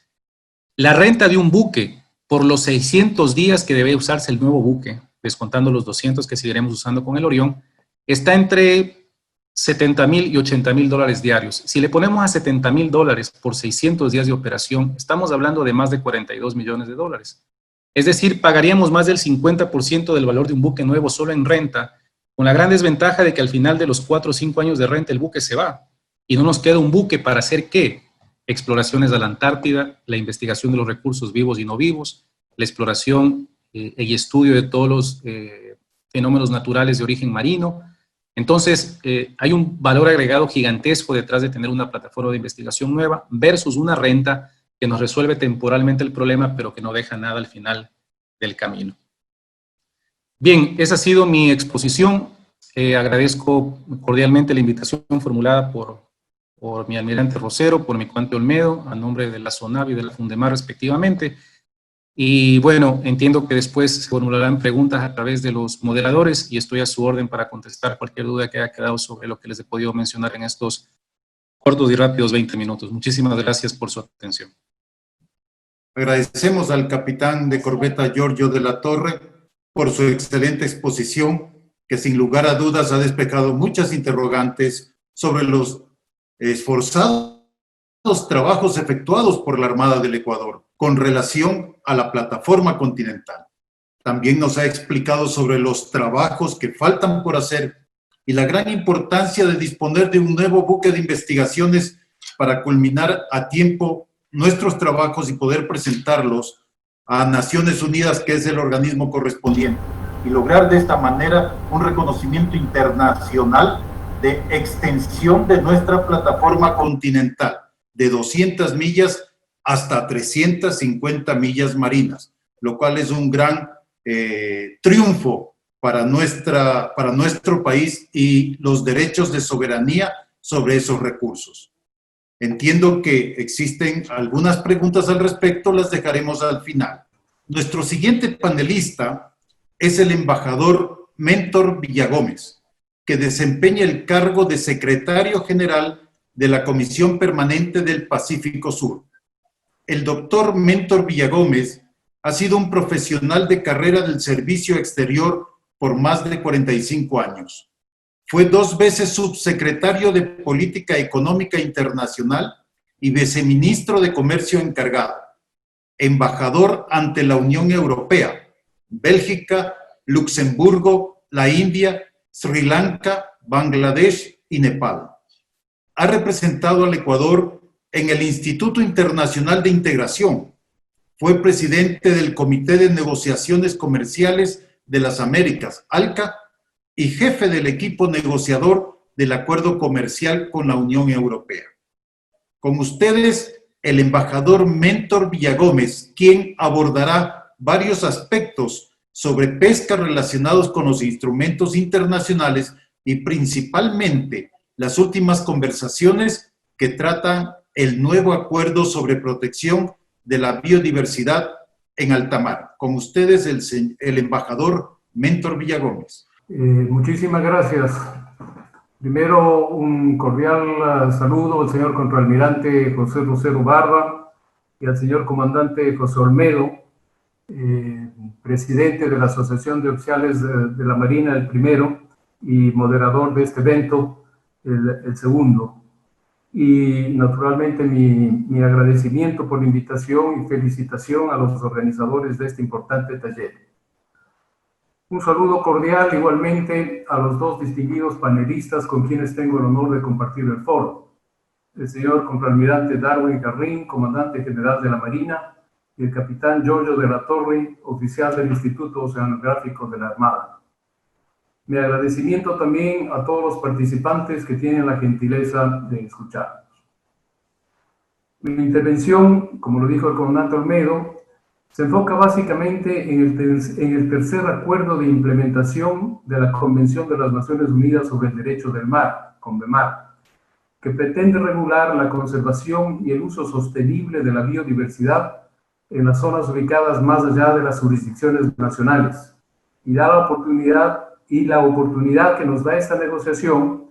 La renta de un buque por los 600 días que debe usarse el nuevo buque, descontando los 200 que seguiremos usando con el Orión, está entre 70,000 y 80,000 dólares diarios. Si le ponemos a 70,000 dólares por 600 días de operación, estamos hablando de más de 42 millones de dólares. Es decir, pagaríamos más del 50% del valor de un buque nuevo solo en renta, con la gran desventaja de que al final de los 4 o 5 años de renta el buque se va y no nos queda un buque para hacer ¿qué? Exploraciones a la Antártida, la investigación de los recursos vivos y no vivos, la exploración y estudio de todos los fenómenos naturales de origen marino. Entonces, hay un valor agregado gigantesco detrás de tener una plataforma de investigación nueva versus una renta que nos resuelve temporalmente el problema, pero que no deja nada al final del camino. Bien, esa ha sido mi exposición. Agradezco cordialmente la invitación formulada por mi almirante Rosero, por mi comandante Olmedo, a nombre de la SONAV y de la Fundemar respectivamente. Y bueno, entiendo que después se formularán preguntas a través de los moderadores y estoy a su orden para contestar cualquier duda que haya quedado sobre lo que les he podido mencionar en estos cortos y rápidos 20 minutos. Muchísimas gracias por su atención. Agradecemos al capitán de corbeta Giorgio de la Torre por su excelente exposición, que sin lugar a dudas ha despejado muchas interrogantes sobre los esforzados trabajos efectuados por la Armada del Ecuador con relación a la plataforma continental. También nos ha explicado sobre los trabajos que faltan por hacer y la gran importancia de disponer de un nuevo buque de investigaciones para culminar a tiempo nuestros trabajos y poder presentarlos a Naciones Unidas, que es el organismo correspondiente, y lograr de esta manera un reconocimiento internacional de extensión de nuestra plataforma continental, de 200 millas hasta 350 millas marinas, lo cual es un gran triunfo para nuestro país y los derechos de soberanía sobre esos recursos. Entiendo que existen algunas preguntas al respecto, las dejaremos al final. Nuestro siguiente panelista es el embajador Mentor Villagómez, que desempeña el cargo de secretario general de la Comisión Permanente del Pacífico Sur. El doctor Mentor Villagómez ha sido un profesional de carrera del servicio exterior por más de 45 años. Fue 2 veces subsecretario de Política Económica Internacional y viceministro de Comercio encargado, embajador ante la Unión Europea, Bélgica, Luxemburgo, la India, Sri Lanka, Bangladesh y Nepal. Ha representado al Ecuador en el Instituto Internacional de Integración. Fue presidente del Comité de Negociaciones Comerciales de las Américas, ALCA, y jefe del equipo negociador del Acuerdo Comercial con la Unión Europea. Con ustedes, el embajador Mentor Villagómez, quien abordará varios aspectos sobre pesca relacionados con los instrumentos internacionales y principalmente las últimas conversaciones que tratan el nuevo acuerdo sobre protección de la biodiversidad en alta mar. Con ustedes el embajador Mentor Villagómez. Muchísimas gracias. Primero, un cordial saludo al señor contraalmirante José Rosero Barba y al señor comandante José Olmedo, presidente de la Asociación de Oficiales de la Marina, el primero, y moderador de este evento, el segundo. Y naturalmente mi agradecimiento por la invitación y felicitación a los organizadores de este importante taller. Un saludo cordial igualmente a los dos distinguidos panelistas con quienes tengo el honor de compartir el foro. El señor contraalmirante Darwin Garrín, comandante general de la Marina, y el capitán Giorgio de la Torre, oficial del Instituto Oceanográfico de la Armada. Mi agradecimiento también a todos los participantes que tienen la gentileza de escucharnos. Mi intervención, como lo dijo el comandante Olmedo, se enfoca básicamente en el tercer acuerdo de implementación de la Convención de las Naciones Unidas sobre el Derecho del Mar, CONVEMAR, que pretende regular la conservación y el uso sostenible de la biodiversidad en las zonas ubicadas más allá de las jurisdicciones nacionales, y da la oportunidad que nos da esta negociación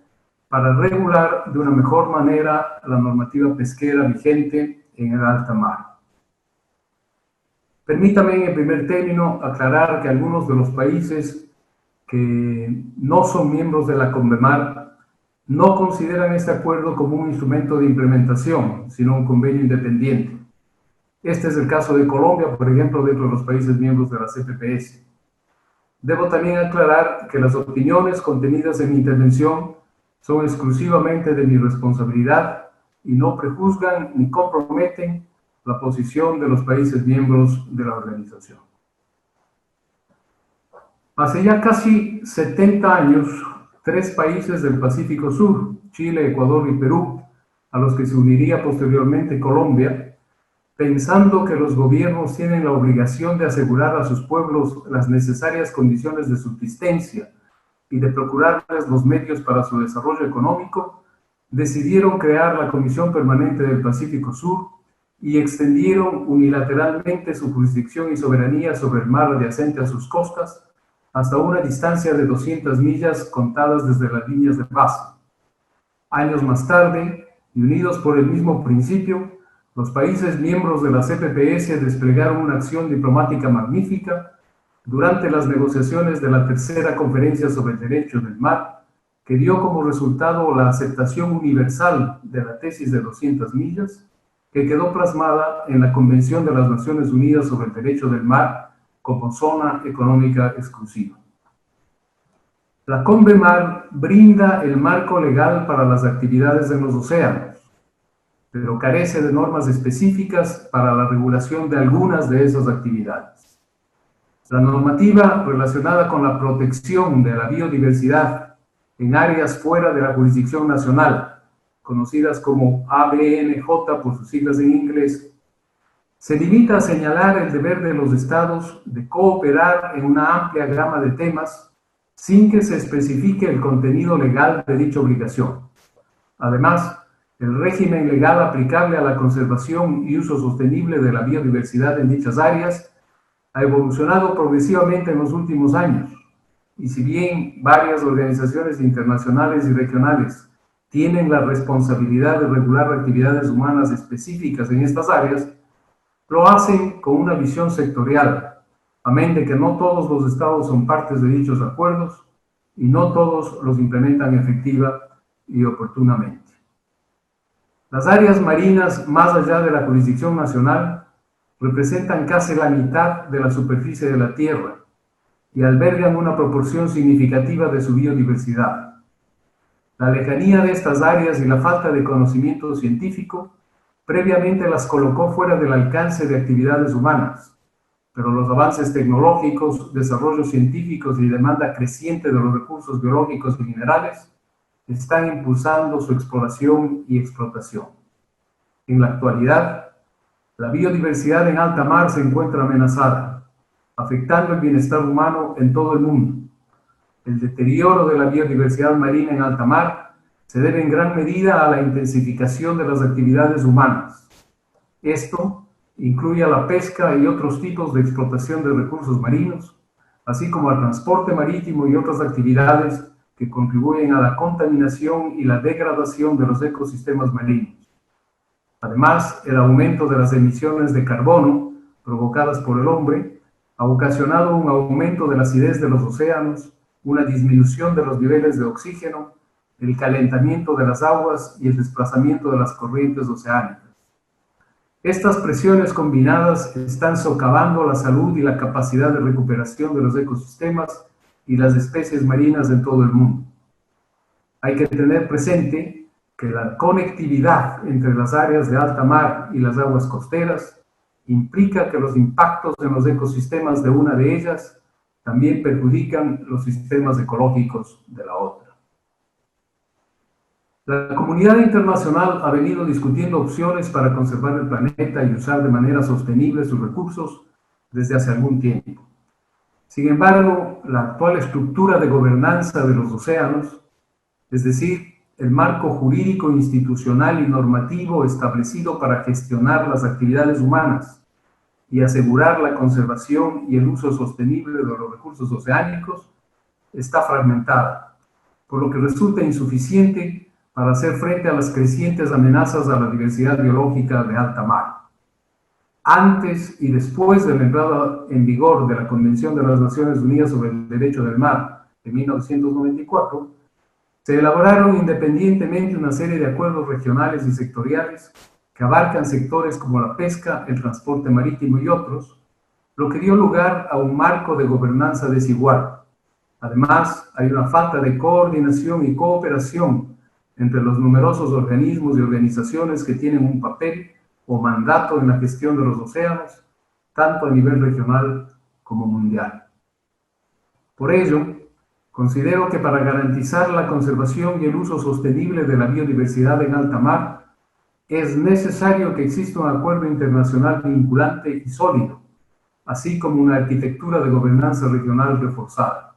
para regular de una mejor manera la normativa pesquera vigente en el alta mar. Permítame en primer término aclarar que algunos de los países que no son miembros de la CONVEMAR no consideran este acuerdo como un instrumento de implementación, sino un convenio independiente. Este es el caso de Colombia, por ejemplo, dentro de los países miembros de la CPPS. Debo también aclarar que las opiniones contenidas en mi intervención son exclusivamente de mi responsabilidad y no prejuzgan ni comprometen la posición de los países miembros de la organización. Hace ya casi 70 años, 3 países del Pacífico Sur, Chile, Ecuador y Perú, a los que se uniría posteriormente Colombia, pensando que los gobiernos tienen la obligación de asegurar a sus pueblos las necesarias condiciones de subsistencia y de procurarles los medios para su desarrollo económico, decidieron crear la Comisión Permanente del Pacífico Sur y extendieron unilateralmente su jurisdicción y soberanía sobre el mar adyacente a sus costas hasta una distancia de 200 millas contadas desde las líneas de base. Años más tarde, y unidos por el mismo principio, los países miembros de la CPPS desplegaron una acción diplomática magnífica durante las negociaciones de la tercera conferencia sobre el derecho del mar, que dio como resultado la aceptación universal de la tesis de 200 millas, que quedó plasmada en la Convención de las Naciones Unidas sobre el Derecho del Mar como zona económica exclusiva. La CONVEMAR brinda el marco legal para las actividades en los océanos, pero carece de normas específicas para la regulación de algunas de esas actividades. La normativa relacionada con la protección de la biodiversidad en áreas fuera de la jurisdicción nacional, conocidas como ABNJ por sus siglas en inglés, se limita a señalar el deber de los estados de cooperar en una amplia gama de temas sin que se especifique el contenido legal de dicha obligación. Además, el régimen legal aplicable a la conservación y uso sostenible de la biodiversidad en dichas áreas ha evolucionado progresivamente en los últimos años, y si bien varias organizaciones internacionales y regionales tienen la responsabilidad de regular actividades humanas específicas en estas áreas, lo hacen con una visión sectorial, amén de que no todos los estados son partes de dichos acuerdos y no todos los implementan efectiva y oportunamente. Las áreas marinas más allá de la jurisdicción nacional representan casi la mitad de la superficie de la Tierra y albergan una proporción significativa de su biodiversidad. La lejanía de estas áreas y la falta de conocimiento científico previamente las colocó fuera del alcance de actividades humanas, pero los avances tecnológicos, desarrollos científicos y demanda creciente de los recursos biológicos y minerales están impulsando su exploración y explotación. En la actualidad, la biodiversidad en alta mar se encuentra amenazada. afectando el bienestar humano en todo el mundo. El deterioro de la biodiversidad marina en alta mar se debe en gran medida a la intensificación de las actividades humanas. Esto incluye a la pesca y otros tipos de explotación de recursos marinos, así como al transporte marítimo y otras actividades que contribuyen a la contaminación y la degradación de los ecosistemas marinos. Además, el aumento de las emisiones de carbono provocadas por el hombre ha ocasionado un aumento de la acidez de los océanos, una disminución de los niveles de oxígeno, el calentamiento de las aguas y el desplazamiento de las corrientes oceánicas. Estas presiones combinadas están socavando la salud y la capacidad de recuperación de los ecosistemas y las especies marinas en todo el mundo. Hay que tener presente que la conectividad entre las áreas de alta mar y las aguas costeras implica que los impactos en los ecosistemas de una de ellas también perjudican los sistemas ecológicos de la otra. La comunidad internacional ha venido discutiendo opciones para conservar el planeta y usar de manera sostenible sus recursos desde hace algún tiempo. Sin embargo, la actual estructura de gobernanza de los océanos, es decir, el marco jurídico, institucional y normativo establecido para gestionar las actividades humanas y asegurar la conservación y el uso sostenible de los recursos oceánicos, está fragmentada, por lo que resulta insuficiente para hacer frente a las crecientes amenazas a la diversidad biológica de alta mar. Antes y después de la entrada en vigor de la Convención de las Naciones Unidas sobre el Derecho del Mar de 1994, se elaboraron independientemente una serie de acuerdos regionales y sectoriales que abarcan sectores como la pesca, el transporte marítimo y otros, lo que dio lugar a un marco de gobernanza desigual. Además, hay una falta de coordinación y cooperación entre los numerosos organismos y organizaciones que tienen un papel o mandato en la gestión de los océanos, tanto a nivel regional como mundial. Por ello, considero que para garantizar la conservación y el uso sostenible de la biodiversidad en alta mar, es necesario que exista un acuerdo internacional vinculante y sólido, así como una arquitectura de gobernanza regional reforzada.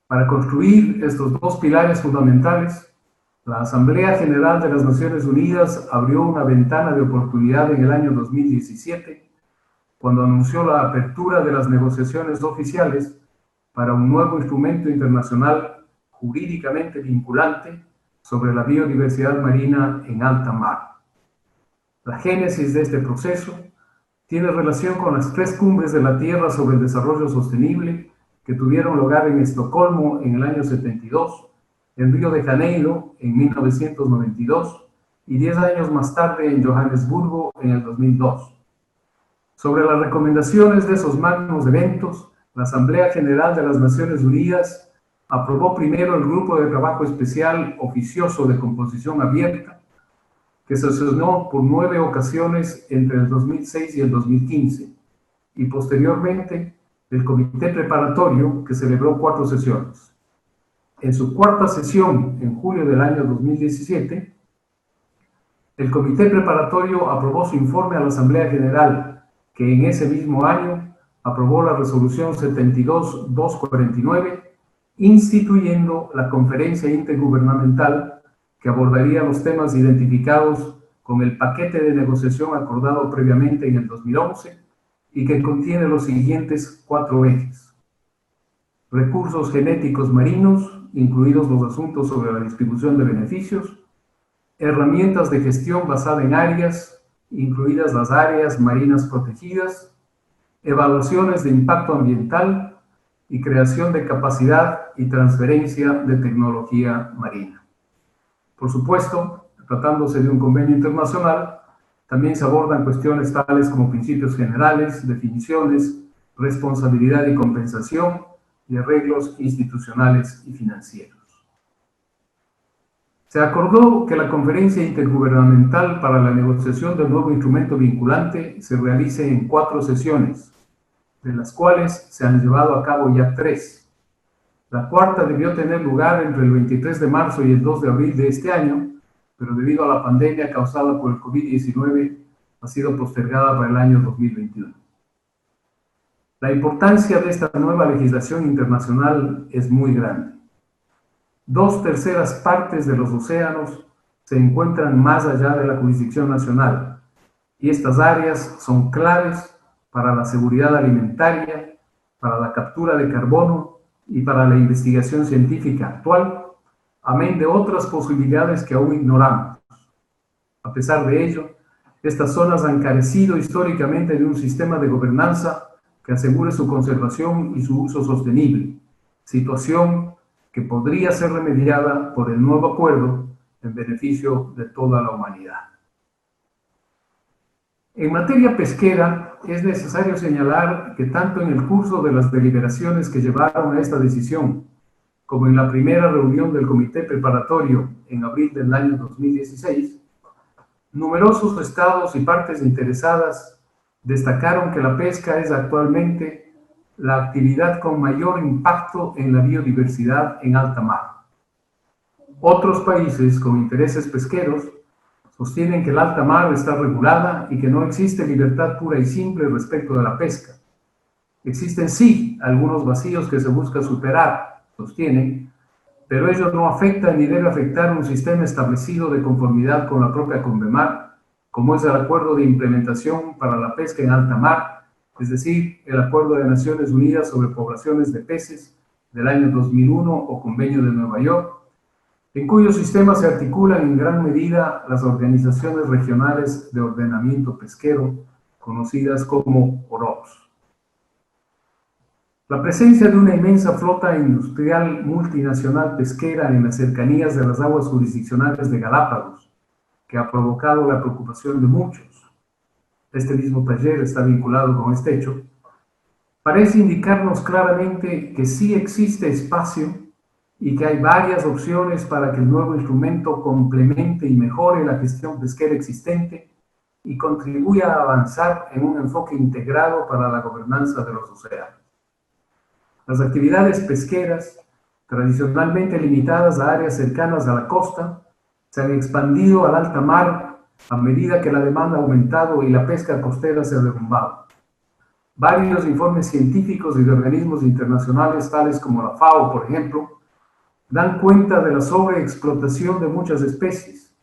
Para construir estos dos pilares fundamentales, la Asamblea General de las Naciones Unidas abrió una ventana de oportunidad en el año 2017, cuando anunció la apertura de las negociaciones oficiales para un nuevo instrumento internacional jurídicamente vinculante sobre la biodiversidad marina en alta mar. La génesis de este proceso tiene relación con las 3 cumbres de la Tierra sobre el desarrollo sostenible que tuvieron lugar en Estocolmo en el año 72, en Río de Janeiro en 1992 y 10 años más tarde en Johannesburgo en el 2002. Sobre las recomendaciones de esos magnos eventos, la Asamblea General de las Naciones Unidas aprobó primero el Grupo de Trabajo Especial Oficioso de Composición Abierta, que se sesionó por 9 ocasiones entre el 2006 y el 2015, y posteriormente el Comité Preparatorio, que celebró 4 sesiones. En su 4ª sesión, en julio del año 2017, el Comité Preparatorio aprobó su informe a la Asamblea General, que en ese mismo año aprobó la Resolución 72-249, instituyendo la Conferencia Intergubernamental que abordaría los temas identificados con el paquete de negociación acordado previamente en el 2011 y que contiene los siguientes 4 ejes: recursos genéticos marinos, incluidos los asuntos sobre la distribución de beneficios, herramientas de gestión basada en áreas, incluidas las áreas marinas protegidas, evaluaciones de impacto ambiental y creación de capacidad y transferencia de tecnología marina. Por supuesto, tratándose de un convenio internacional, también se abordan cuestiones tales como principios generales, definiciones, responsabilidad y compensación, y arreglos institucionales y financieros. Se acordó que la Conferencia Intergubernamental para la negociación del nuevo instrumento vinculante se realice en 4 sesiones, de las cuales se han llevado a cabo ya 3. La 4ª debió tener lugar entre el 23 de marzo y el 2 de abril de este año, pero debido a la pandemia causada por el COVID-19 ha sido postergada para el año 2021. La importancia de esta nueva legislación internacional es muy grande. 2/3 partes de los océanos se encuentran más allá de la jurisdicción nacional y estas áreas son claves para la seguridad alimentaria, para la captura de carbono y para la investigación científica actual, amén de otras posibilidades que aún ignoramos. A pesar de ello, estas zonas han carecido históricamente de un sistema de gobernanza que asegure su conservación y su uso sostenible, situación que podría ser remediada por el nuevo acuerdo en beneficio de toda la humanidad. En materia pesquera, es necesario señalar que tanto en el curso de las deliberaciones que llevaron a esta decisión, como en la primera reunión del Comité Preparatorio en abril del año 2016, numerosos estados y partes interesadas destacaron que la pesca es actualmente la actividad con mayor impacto en la biodiversidad en alta mar. Otros países con intereses pesqueros sostienen que el alta mar está regulada y que no existe libertad pura y simple respecto de la pesca. Existen sí algunos vacíos que se busca superar, sostienen, pero ello no afecta ni debe afectar un sistema establecido de conformidad con la propia Convemar, como es el Acuerdo de Implementación para la Pesca en Alta Mar, es decir, el Acuerdo de Naciones Unidas sobre Poblaciones de Peces del año 2001 o Convenio de Nueva York, en cuyo sistema se articulan en gran medida las organizaciones regionales de ordenamiento pesquero, conocidas como OROPS. La presencia de una inmensa flota industrial multinacional pesquera en las cercanías de las aguas jurisdiccionales de Galápagos, que ha provocado la preocupación de muchos, este mismo taller está vinculado con este hecho, parece indicarnos claramente que sí existe espacio y que hay varias opciones para que el nuevo instrumento complemente y mejore la gestión pesquera existente y contribuya a avanzar en un enfoque integrado para la gobernanza de los océanos. Las actividades pesqueras, tradicionalmente limitadas a áreas cercanas a la costa, se han expandido al alta mar a medida que la demanda ha aumentado y la pesca costera se ha derrumbado. Varios informes científicos y de organismos internacionales, tales como la FAO, por ejemplo, dan cuenta de la sobreexplotación de muchas especies,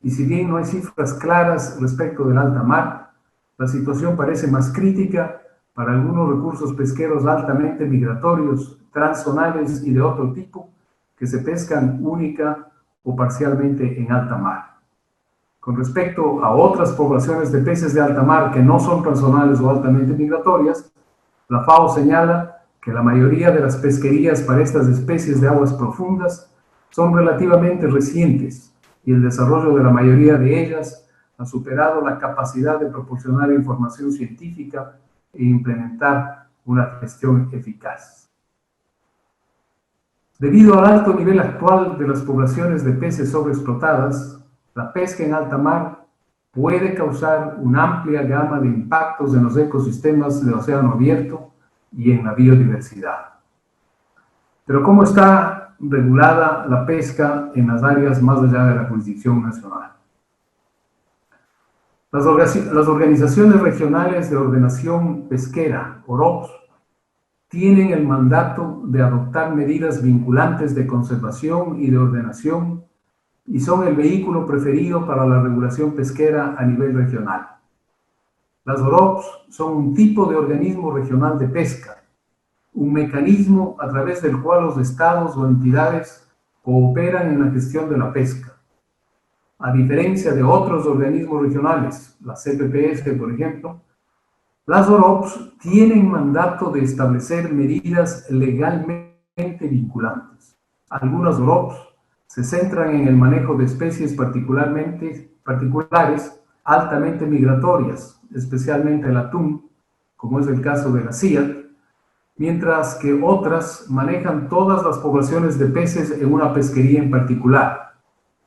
y si bien no hay cifras claras respecto del alta mar, la situación parece más crítica para algunos recursos pesqueros altamente migratorios, transzonales y de otro tipo, que se pescan única o parcialmente en alta mar. Con respecto a otras poblaciones de peces de alta mar que no son transzonales o altamente migratorias, la FAO señala que la mayoría de las pesquerías para estas especies de aguas profundas son relativamente recientes y el desarrollo de la mayoría de ellas ha superado la capacidad de proporcionar información científica e implementar una gestión eficaz. Debido al alto nivel actual de las poblaciones de peces sobreexplotadas, la pesca en alta mar puede causar una amplia gama de impactos en los ecosistemas del océano abierto y en la biodiversidad. Pero ¿cómo está regulada la pesca en las áreas más allá de la jurisdicción nacional? Las organizaciones regionales de ordenación pesquera, OROPS, tienen el mandato de adoptar medidas vinculantes de conservación y de ordenación y son el vehículo preferido para la regulación pesquera a nivel regional. Las OROPS son un tipo de organismo regional de pesca, un mecanismo a través del cual los estados o entidades cooperan en la gestión de la pesca. A diferencia de otros organismos regionales, la CPPS, por ejemplo, las OROPS tienen mandato de establecer medidas legalmente vinculantes. Algunas OROPS se centran en el manejo de especies particulares altamente migratorias, especialmente el atún, como es el caso de la CIAT, mientras que otras manejan todas las poblaciones de peces en una pesquería en particular.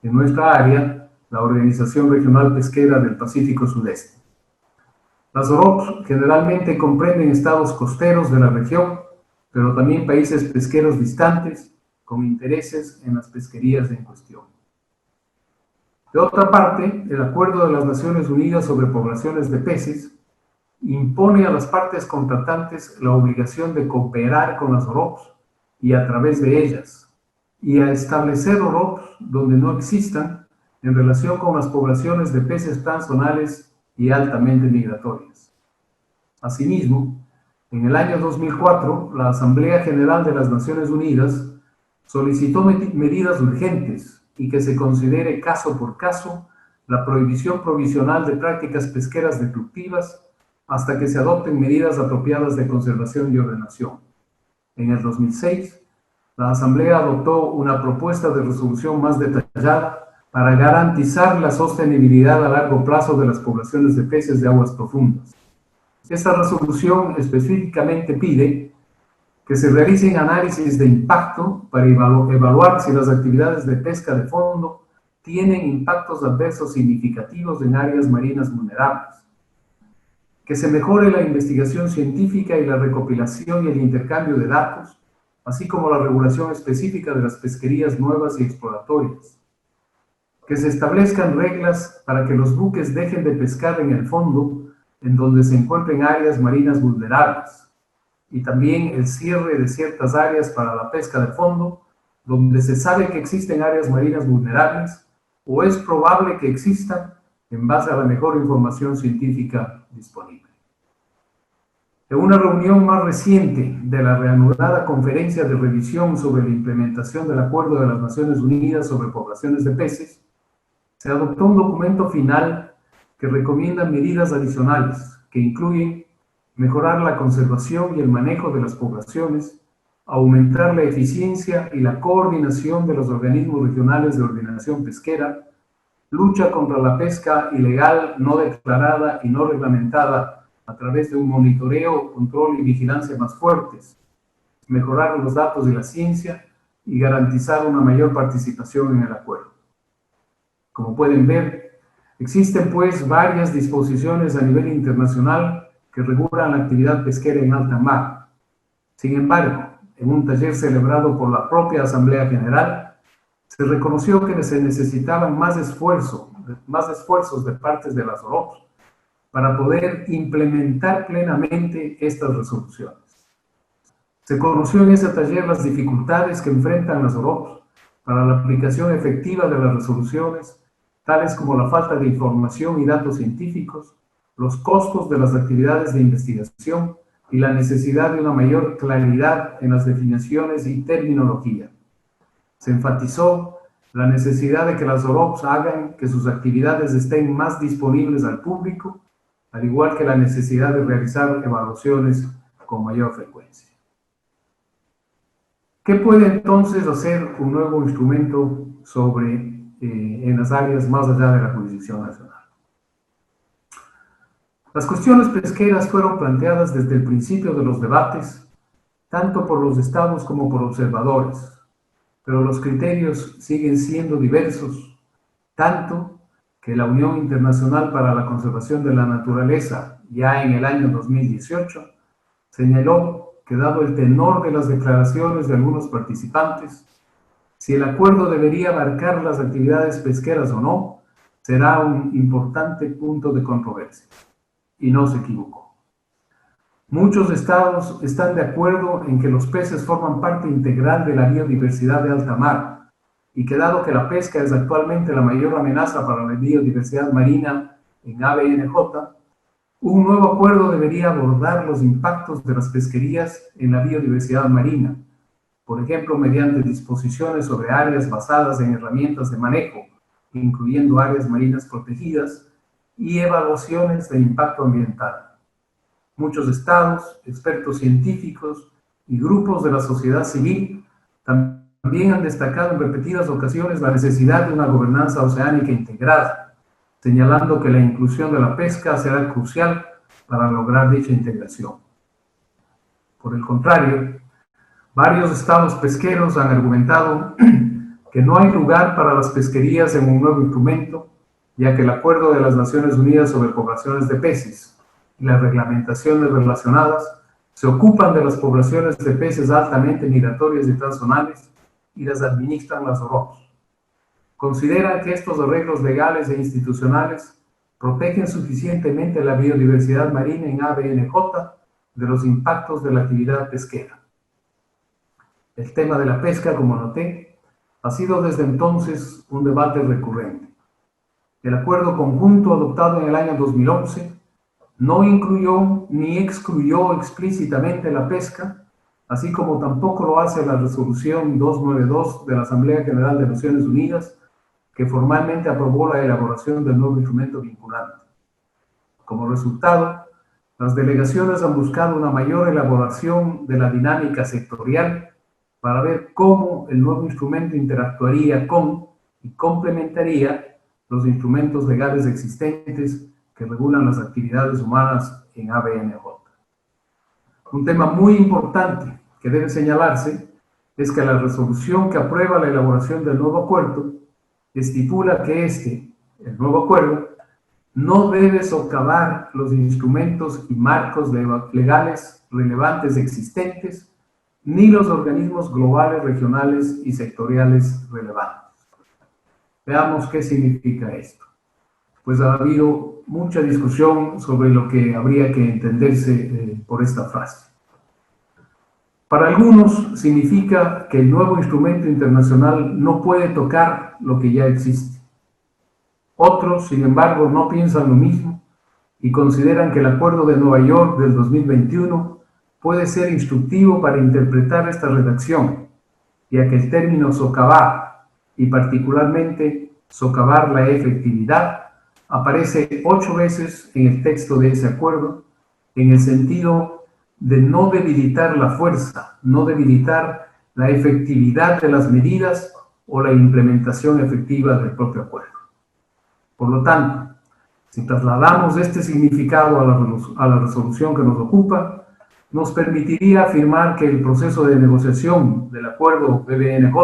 En nuestra área, la Organización Regional Pesquera del Pacífico Sudeste. Las OROPS generalmente comprenden estados costeros de la región, pero también países pesqueros distantes con intereses en las pesquerías en cuestión. De otra parte, el Acuerdo de las Naciones Unidas sobre Poblaciones de Peces impone a las partes contratantes la obligación de cooperar con las OROPs y a través de ellas, y a establecer OROPs donde no existan en relación con las poblaciones de peces transzonales y altamente migratorias. Asimismo, en el año 2004, la Asamblea General de las Naciones Unidas solicitó medidas urgentes y que se considere caso por caso la prohibición provisional de prácticas pesqueras destructivas hasta que se adopten medidas apropiadas de conservación y ordenación. En el 2006, la Asamblea adoptó una propuesta de resolución más detallada para garantizar la sostenibilidad a largo plazo de las poblaciones de peces de aguas profundas. Esta resolución específicamente pide que se realicen análisis de impacto para evaluar si las actividades de pesca de fondo tienen impactos adversos significativos en áreas marinas vulnerables, que se mejore la investigación científica y la recopilación y el intercambio de datos, así como la regulación específica de las pesquerías nuevas y exploratorias, que se establezcan reglas para que los buques dejen de pescar en el fondo en donde se encuentren áreas marinas vulnerables, y también el cierre de ciertas áreas para la pesca de fondo donde se sabe que existen áreas marinas vulnerables o es probable que existan en base a la mejor información científica disponible. En una reunión más reciente de la reanudada Conferencia de Revisión sobre la implementación del Acuerdo de las Naciones Unidas sobre poblaciones de peces, se adoptó un documento final que recomienda medidas adicionales que incluyen mejorar la conservación y el manejo de las poblaciones, aumentar la eficiencia y la coordinación de los organismos regionales de ordenación pesquera, lucha contra la pesca ilegal, no declarada y no reglamentada a través de un monitoreo, control y vigilancia más fuertes, mejorar los datos y la ciencia y garantizar una mayor participación en el acuerdo. Como pueden ver, existen pues varias disposiciones a nivel internacional que regulan la actividad pesquera en alta mar. Sin embargo, en un taller celebrado por la propia Asamblea General, se reconoció que se necesitaban más esfuerzos de parte de las OROPs para poder implementar plenamente estas resoluciones. Se conoció en ese taller las dificultades que enfrentan las OROPs para la aplicación efectiva de las resoluciones, tales como la falta de información y datos científicos, los costos de las actividades de investigación y la necesidad de una mayor claridad en las definiciones y terminología. Se enfatizó la necesidad de que las OROPs hagan que sus actividades estén más disponibles al público, al igual que la necesidad de realizar evaluaciones con mayor frecuencia. ¿Qué puede entonces hacer un nuevo instrumento en las áreas más allá de la jurisdicción nacional? Las cuestiones pesqueras fueron planteadas desde el principio de los debates, tanto por los estados como por observadores, pero los criterios siguen siendo diversos, tanto que la Unión Internacional para la Conservación de la Naturaleza, ya en el año 2018, señaló que dado el tenor de las declaraciones de algunos participantes, si el acuerdo debería abarcar las actividades pesqueras o no, será un importante punto de controversia. Y no se equivocó. Muchos estados están de acuerdo en que los peces forman parte integral de la biodiversidad de alta mar y que dado que la pesca es actualmente la mayor amenaza para la biodiversidad marina en ABNJ, un nuevo acuerdo debería abordar los impactos de las pesquerías en la biodiversidad marina, por ejemplo, mediante disposiciones sobre áreas basadas en herramientas de manejo, incluyendo áreas marinas protegidas, y evaluaciones de impacto ambiental. Muchos estados, expertos científicos y grupos de la sociedad civil también han destacado en repetidas ocasiones la necesidad de una gobernanza oceánica integrada, señalando que la inclusión de la pesca será crucial para lograr dicha integración. Por el contrario, varios estados pesqueros han argumentado que no hay lugar para las pesquerías en un nuevo instrumento, ya que el Acuerdo de las Naciones Unidas sobre poblaciones de peces y las reglamentaciones relacionadas se ocupan de las poblaciones de peces altamente migratorias y transzonales y las administran las OROPs. Considera que estos arreglos legales e institucionales protegen suficientemente la biodiversidad marina en ABNJ de los impactos de la actividad pesquera. El tema de la pesca, como noté, ha sido desde entonces un debate recurrente. El acuerdo conjunto adoptado en el año 2011 no incluyó ni excluyó explícitamente la pesca, así como tampoco lo hace la resolución 292 de la Asamblea General de Naciones Unidas, que formalmente aprobó la elaboración del nuevo instrumento vinculante. Como resultado, las delegaciones han buscado una mayor elaboración de la dinámica sectorial para ver cómo el nuevo instrumento interactuaría con y complementaría los instrumentos legales existentes que regulan las actividades humanas en ABNJ. Un tema muy importante que debe señalarse es que la resolución que aprueba la elaboración del nuevo acuerdo estipula que el nuevo acuerdo, no debe socavar los instrumentos y marcos legales relevantes existentes, ni los organismos globales, regionales y sectoriales relevantes. Veamos qué significa esto. Pues ha habido mucha discusión sobre lo que habría que entenderse por esta frase. Para algunos significa que el nuevo instrumento internacional no puede tocar lo que ya existe. Otros, sin embargo, no piensan lo mismo y consideran que el Acuerdo de Nueva York del 2021 puede ser instructivo para interpretar esta redacción, ya que el término socavar, y particularmente socavar la efectividad, aparece 8 veces en el texto de ese acuerdo, en el sentido de no debilitar la fuerza, no debilitar la efectividad de las medidas o la implementación efectiva del propio acuerdo. Por lo tanto, si trasladamos este significado a la resolución que nos ocupa, nos permitiría afirmar que el proceso de negociación del acuerdo BBNJ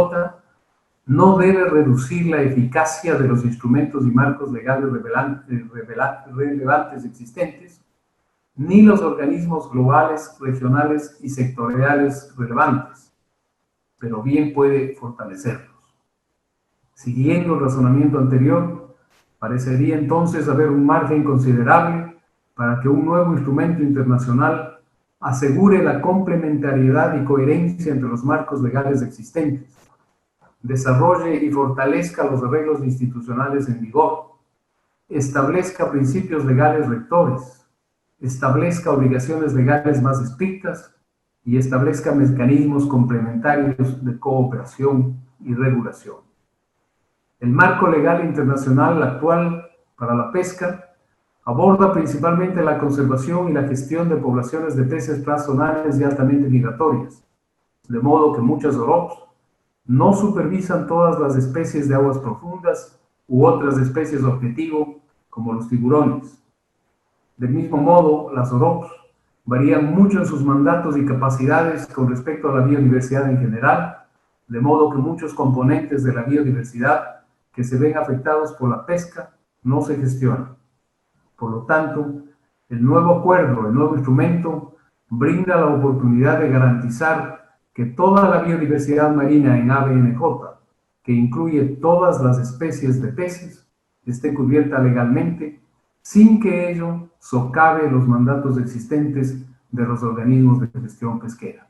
no debe reducir la eficacia de los instrumentos y marcos legales relevantes existentes, ni los organismos globales, regionales y sectoriales relevantes, pero bien puede fortalecerlos. Siguiendo el razonamiento anterior, parecería entonces haber un margen considerable para que un nuevo instrumento internacional asegure la complementariedad y coherencia entre los marcos legales existentes, desarrolle y fortalezca los arreglos institucionales en vigor, establezca principios legales rectores, establezca obligaciones legales más estrictas y establezca mecanismos complementarios de cooperación y regulación. El marco legal internacional actual para la pesca aborda principalmente la conservación y la gestión de poblaciones de peces transzonales y altamente migratorias, de modo que muchas OROPs no supervisan todas las especies de aguas profundas u otras especies objetivo, como los tiburones. Del mismo modo, las OROPs varían mucho en sus mandatos y capacidades con respecto a la biodiversidad en general, de modo que muchos componentes de la biodiversidad que se ven afectados por la pesca no se gestionan. Por lo tanto, el nuevo acuerdo, el nuevo instrumento, brinda la oportunidad de garantizar que toda la biodiversidad marina en ABNJ, que incluye todas las especies de peces, esté cubierta legalmente, sin que ello socave los mandatos existentes de los organismos de gestión pesquera.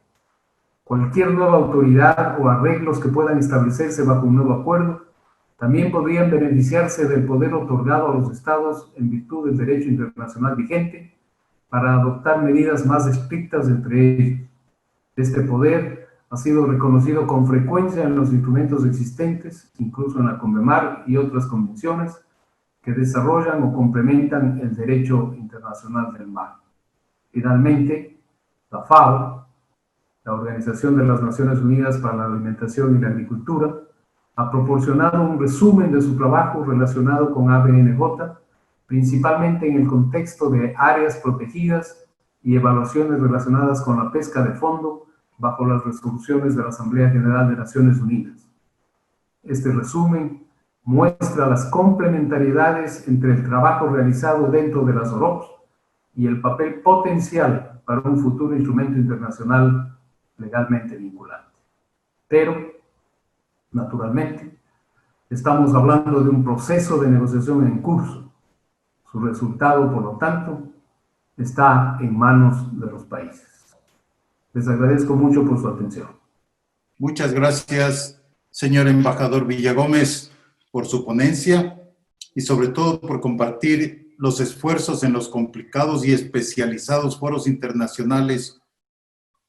Cualquier nueva autoridad o arreglos que puedan establecerse bajo un nuevo acuerdo también podrían beneficiarse del poder otorgado a los estados en virtud del derecho internacional vigente para adoptar medidas más estrictas entre ellos. Este poder ha sido reconocido con frecuencia en los instrumentos existentes, incluso en la CONVEMAR y otras convenciones que desarrollan o complementan el derecho internacional del mar. Finalmente, la FAO, la Organización de las Naciones Unidas para la Alimentación y la Agricultura, ha proporcionado un resumen de su trabajo relacionado con ABNJ, principalmente en el contexto de áreas protegidas y evaluaciones relacionadas con la pesca de fondo bajo las resoluciones de la Asamblea General de Naciones Unidas. Este resumen muestra las complementariedades entre el trabajo realizado dentro de las OROPs y el papel potencial para un futuro instrumento internacional legalmente vinculante. Pero, naturalmente, estamos hablando de un proceso de negociación en curso. Su resultado, por lo tanto, está en manos de los países. Les agradezco mucho por su atención. Muchas gracias, señor embajador Villagómez, por su ponencia y sobre todo por compartir los esfuerzos en los complicados y especializados foros internacionales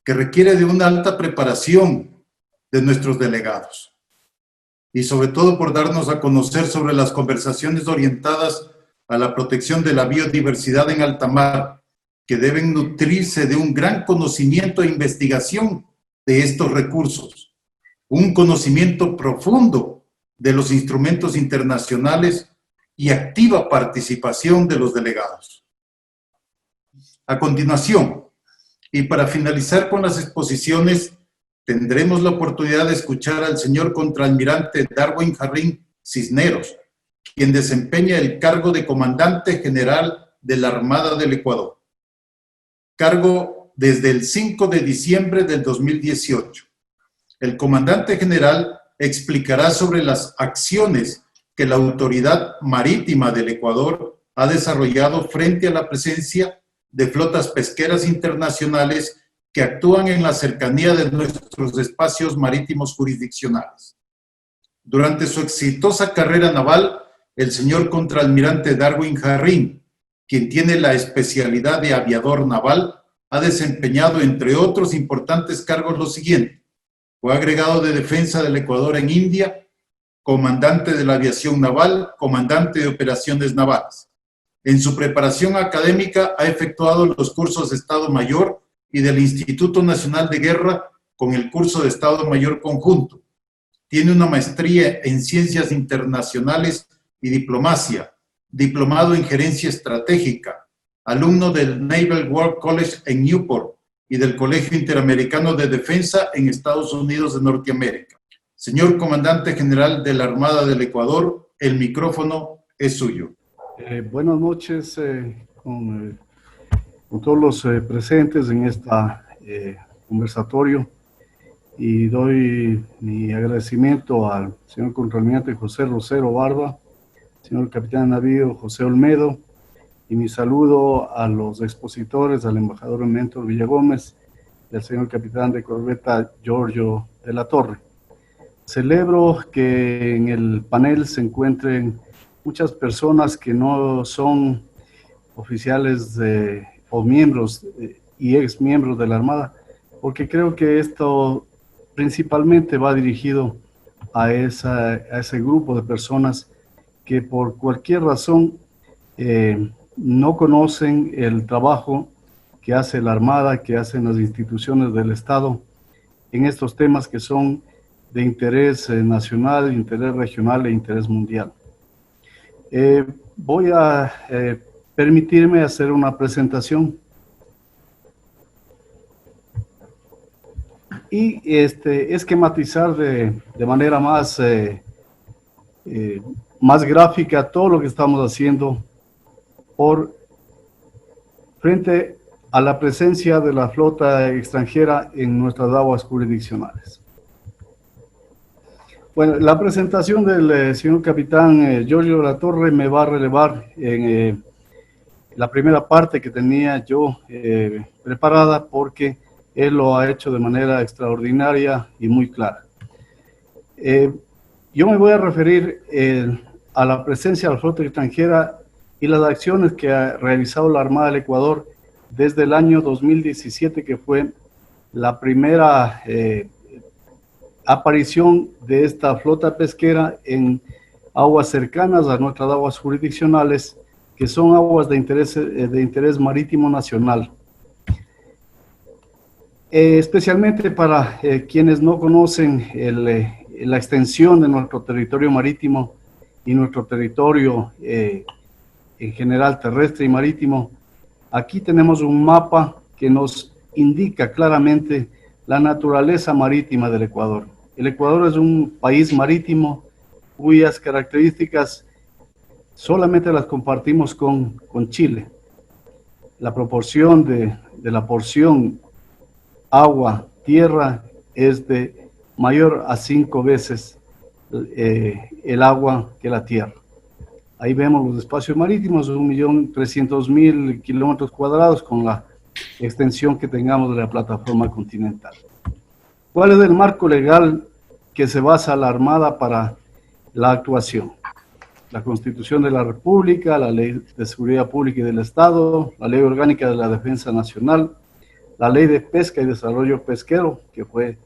que requiere de una alta preparación de nuestros delegados. Y sobre todo por darnos a conocer sobre las conversaciones orientadas a la protección de la biodiversidad en alta mar, que deben nutrirse de un gran conocimiento e investigación de estos recursos, un conocimiento profundo de los instrumentos internacionales y activa participación de los delegados. A continuación, y para finalizar con las exposiciones, tendremos la oportunidad de escuchar al señor contraalmirante Darwin Jarrín Cisneros, quien desempeña el cargo de Comandante General de la Armada del Ecuador. Cargo desde el 5 de diciembre del 2018. El Comandante General explicará sobre las acciones que la Autoridad Marítima del Ecuador ha desarrollado frente a la presencia de flotas pesqueras internacionales que actúan en la cercanía de nuestros espacios marítimos jurisdiccionales. Durante su exitosa carrera naval, el señor contraalmirante Darwin Jarrín, quien tiene la especialidad de aviador naval, ha desempeñado, entre otros importantes cargos, los siguientes. Fue agregado de defensa del Ecuador en India, comandante de la aviación naval, comandante de operaciones navales. En su preparación académica ha efectuado los cursos de Estado Mayor y del Instituto Nacional de Guerra con el curso de Estado Mayor Conjunto. Tiene una maestría en Ciencias Internacionales y Diplomacia, diplomado en Gerencia Estratégica, alumno del Naval War College en Newport y del Colegio Interamericano de Defensa en Estados Unidos de Norteamérica. Señor Comandante General de la Armada del Ecuador, el micrófono es suyo. Buenas noches con todos los presentes en este conversatorio, y doy mi agradecimiento al señor contraalmirante José Rosero Barba, señor capitán de navío José Olmedo, y mi saludo a los expositores, al embajador Mentor Villagómez y al señor capitán de corbeta Giorgio de la Torre. Celebro que en el panel se encuentren muchas personas que no son oficiales o miembros y ex miembros de la Armada, porque creo que esto principalmente va dirigido a ese grupo de personas que por cualquier razón no conocen el trabajo que hace la Armada, que hacen las instituciones del Estado en estos temas que son de interés nacional, interés regional e interés mundial. Voy a permitirme hacer una presentación y esquematizar de manera más gráfica todo lo que estamos haciendo frente a la presencia de la flota extranjera en nuestras aguas jurisdiccionales. Bueno, la presentación del señor capitán Giorgio de la Torre me va a relevar en la primera parte que tenía yo preparada, porque él lo ha hecho de manera extraordinaria y muy clara. Yo me voy a referir a la presencia de la flota extranjera y las acciones que ha realizado la Armada del Ecuador desde el año 2017, que fue la primera aparición de esta flota pesquera en aguas cercanas a nuestras aguas jurisdiccionales, que son aguas de interés marítimo nacional. Especialmente para quienes no conocen la extensión de nuestro territorio marítimo y nuestro territorio en general terrestre y marítimo, aquí tenemos un mapa que nos indica claramente la naturaleza marítima del Ecuador. El Ecuador es un país marítimo cuyas características solamente las compartimos con Chile. La proporción de la porción agua-tierra es de mayor a 5 veces el agua que la tierra. Ahí vemos los espacios marítimos, 1.300.000 kilómetros cuadrados con la extensión que tengamos de la plataforma continental. ¿Cuál es el marco legal que se basa la Armada para la actuación? La Constitución de la República, la Ley de Seguridad Pública y del Estado, la Ley Orgánica de la Defensa Nacional, la Ley de Pesca y Desarrollo Pesquero, que fue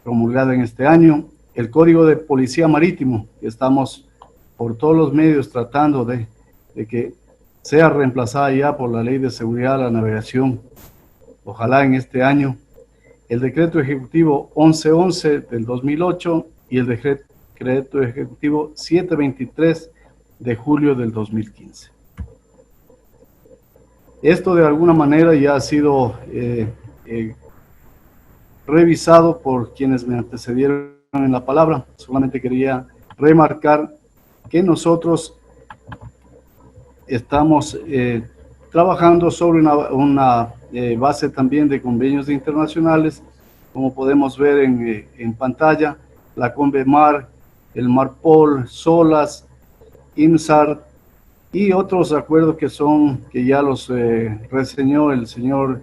promulgada en este año, el Código de Policía Marítimo, que estamos por todos los medios tratando de que sea reemplazada ya por la Ley de Seguridad de la Navegación, ojalá en este año, el Decreto Ejecutivo 1111 del 2008 y el Decreto Ejecutivo 723 de julio del 2015. Esto de alguna manera ya ha sido revisado por quienes me antecedieron en la palabra. Solamente quería remarcar que nosotros estamos trabajando sobre una base también de convenios internacionales, como podemos ver en pantalla, la CONVEMAR, el MARPOL, SOLAS, IMSAR y otros acuerdos que ya los reseñó el señor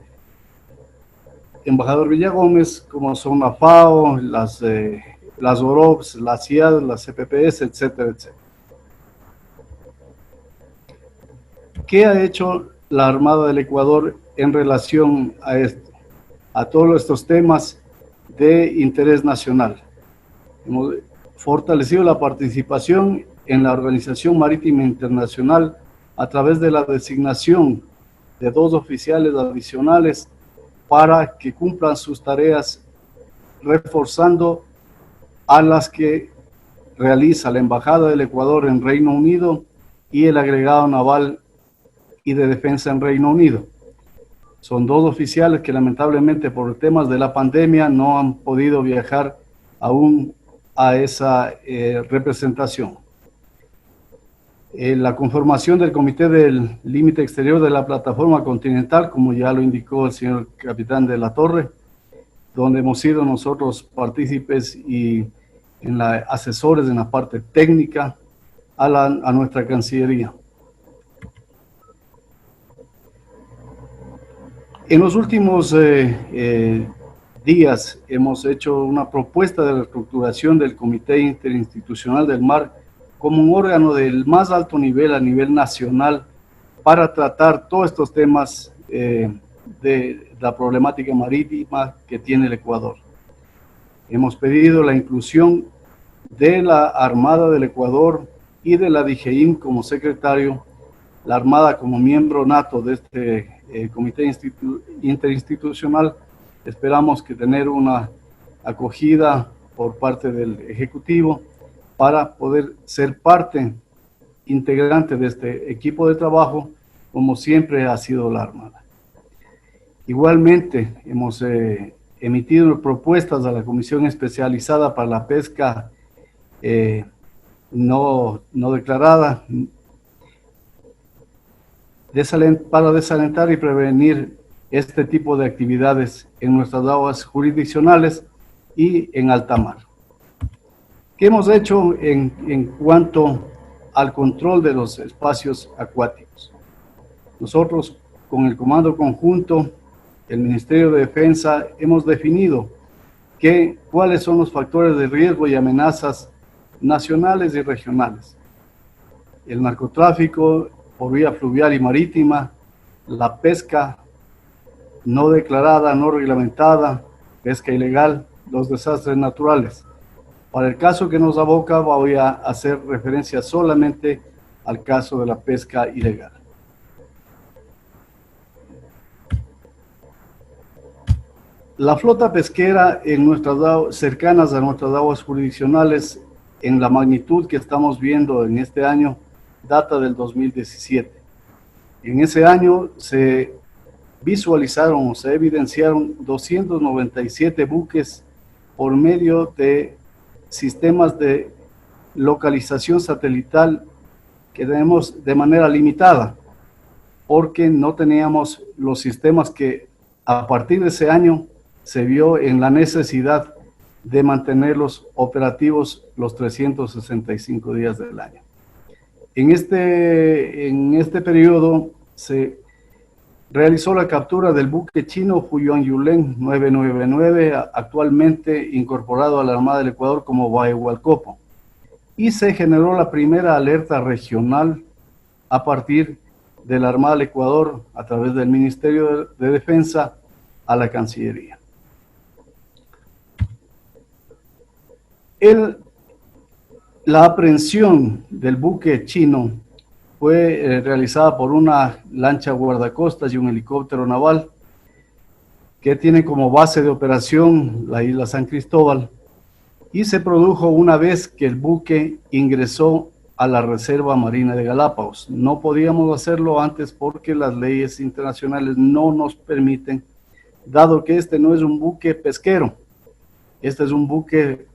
embajador Villagómez, como son la FAO, las OROPS, la CIAD, las CPPS, etcétera, etcétera. ¿Qué ha hecho la Armada del Ecuador en relación a esto, a todos estos temas de interés nacional? Hemos fortalecido la participación en la Organización Marítima Internacional a través de la designación de 2 oficiales adicionales para que cumplan sus tareas, reforzando a las que realiza la Embajada del Ecuador en Reino Unido y el Agregado Naval y de Defensa en Reino Unido. Son 2 oficiales que lamentablemente por temas de la pandemia no han podido viajar aún a esa representación. La conformación del Comité del Límite Exterior de la Plataforma Continental, como ya lo indicó el señor capitán de la Torre, donde hemos sido nosotros partícipes y asesores en la parte técnica a nuestra Cancillería. En los últimos días hemos hecho una propuesta de reestructuración del Comité Interinstitucional del Mar como un órgano del más alto nivel a nivel nacional para tratar todos estos temas de la problemática marítima que tiene el Ecuador. Hemos pedido la inclusión de la Armada del Ecuador y de la DIGEIM como secretario, la Armada como miembro nato de este Comité Interinstitucional. Esperamos que tener una acogida por parte del Ejecutivo para poder ser parte integrante de este equipo de trabajo, como siempre ha sido la Armada. Igualmente, hemos emitido propuestas a la Comisión Especializada para la Pesca no declarada, para desalentar y prevenir este tipo de actividades en nuestras aguas jurisdiccionales y en alta mar. ¿Qué hemos hecho en cuanto al control de los espacios acuáticos? Nosotros, con el Comando Conjunto, el Ministerio de Defensa, hemos definido cuáles son los factores de riesgo y amenazas nacionales y regionales. El narcotráfico por vía fluvial y marítima, la pesca no declarada, no reglamentada, pesca ilegal, los desastres naturales. Para el caso que nos aboca, voy a hacer referencia solamente al caso de la pesca ilegal. La flota pesquera en cercanas a nuestras aguas jurisdiccionales, en la magnitud que estamos viendo en este año, data del 2017. En ese año se visualizaron o se evidenciaron 297 buques por medio de sistemas de localización satelital que tenemos de manera limitada, porque no teníamos los sistemas que a partir de ese año se vio en la necesidad de mantenerlos operativos los 365 días del año. En este periodo se realizó la captura del buque chino Huiyuan Yulén 999, actualmente incorporado a la Armada del Ecuador como Baehualcopo, y se generó la primera alerta regional a partir de la Armada del Ecuador a través del Ministerio de Defensa a la Cancillería. La aprehensión del buque chino fue realizada por una lancha guardacostas y un helicóptero naval que tiene como base de operación la isla San Cristóbal, y se produjo una vez que el buque ingresó a la Reserva Marina de Galápagos. No podíamos hacerlo antes porque las leyes internacionales no nos permiten, dado que este no es un buque pesquero, este es un buque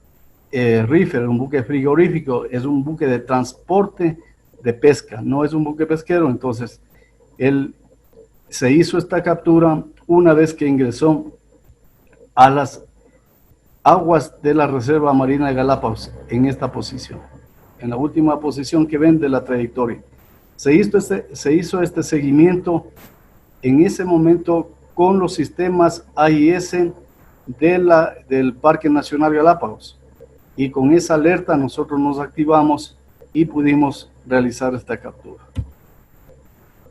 reefer, un buque frigorífico, es un buque de transporte de pesca, no es un buque pesquero. Entonces, se hizo esta captura una vez que ingresó a las aguas de la Reserva Marina de Galápagos, en esta posición, en la última posición que ven de la trayectoria. Se hizo este seguimiento en ese momento con los sistemas AIS del Parque Nacional Galápagos, y con esa alerta nosotros nos activamos y pudimos realizar esta captura.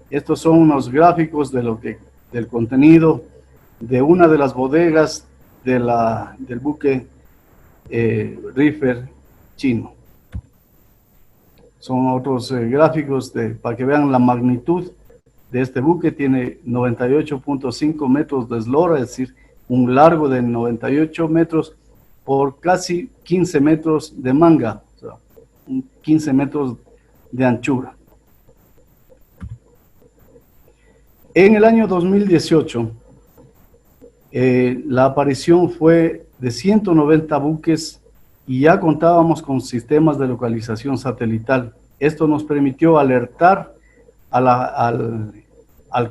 Estos son unos gráficos del contenido de una de las bodegas del buque reefer chino. Son otros gráficos para que vean la magnitud de este buque. Tiene 98.5 metros de eslora, es decir, un largo de 98 metros por casi 15 metros de manga, o sea, 15 metros de anchura. En el año 2018, la aparición fue de 190 buques y ya contábamos con sistemas de localización satelital. Esto nos permitió alertar al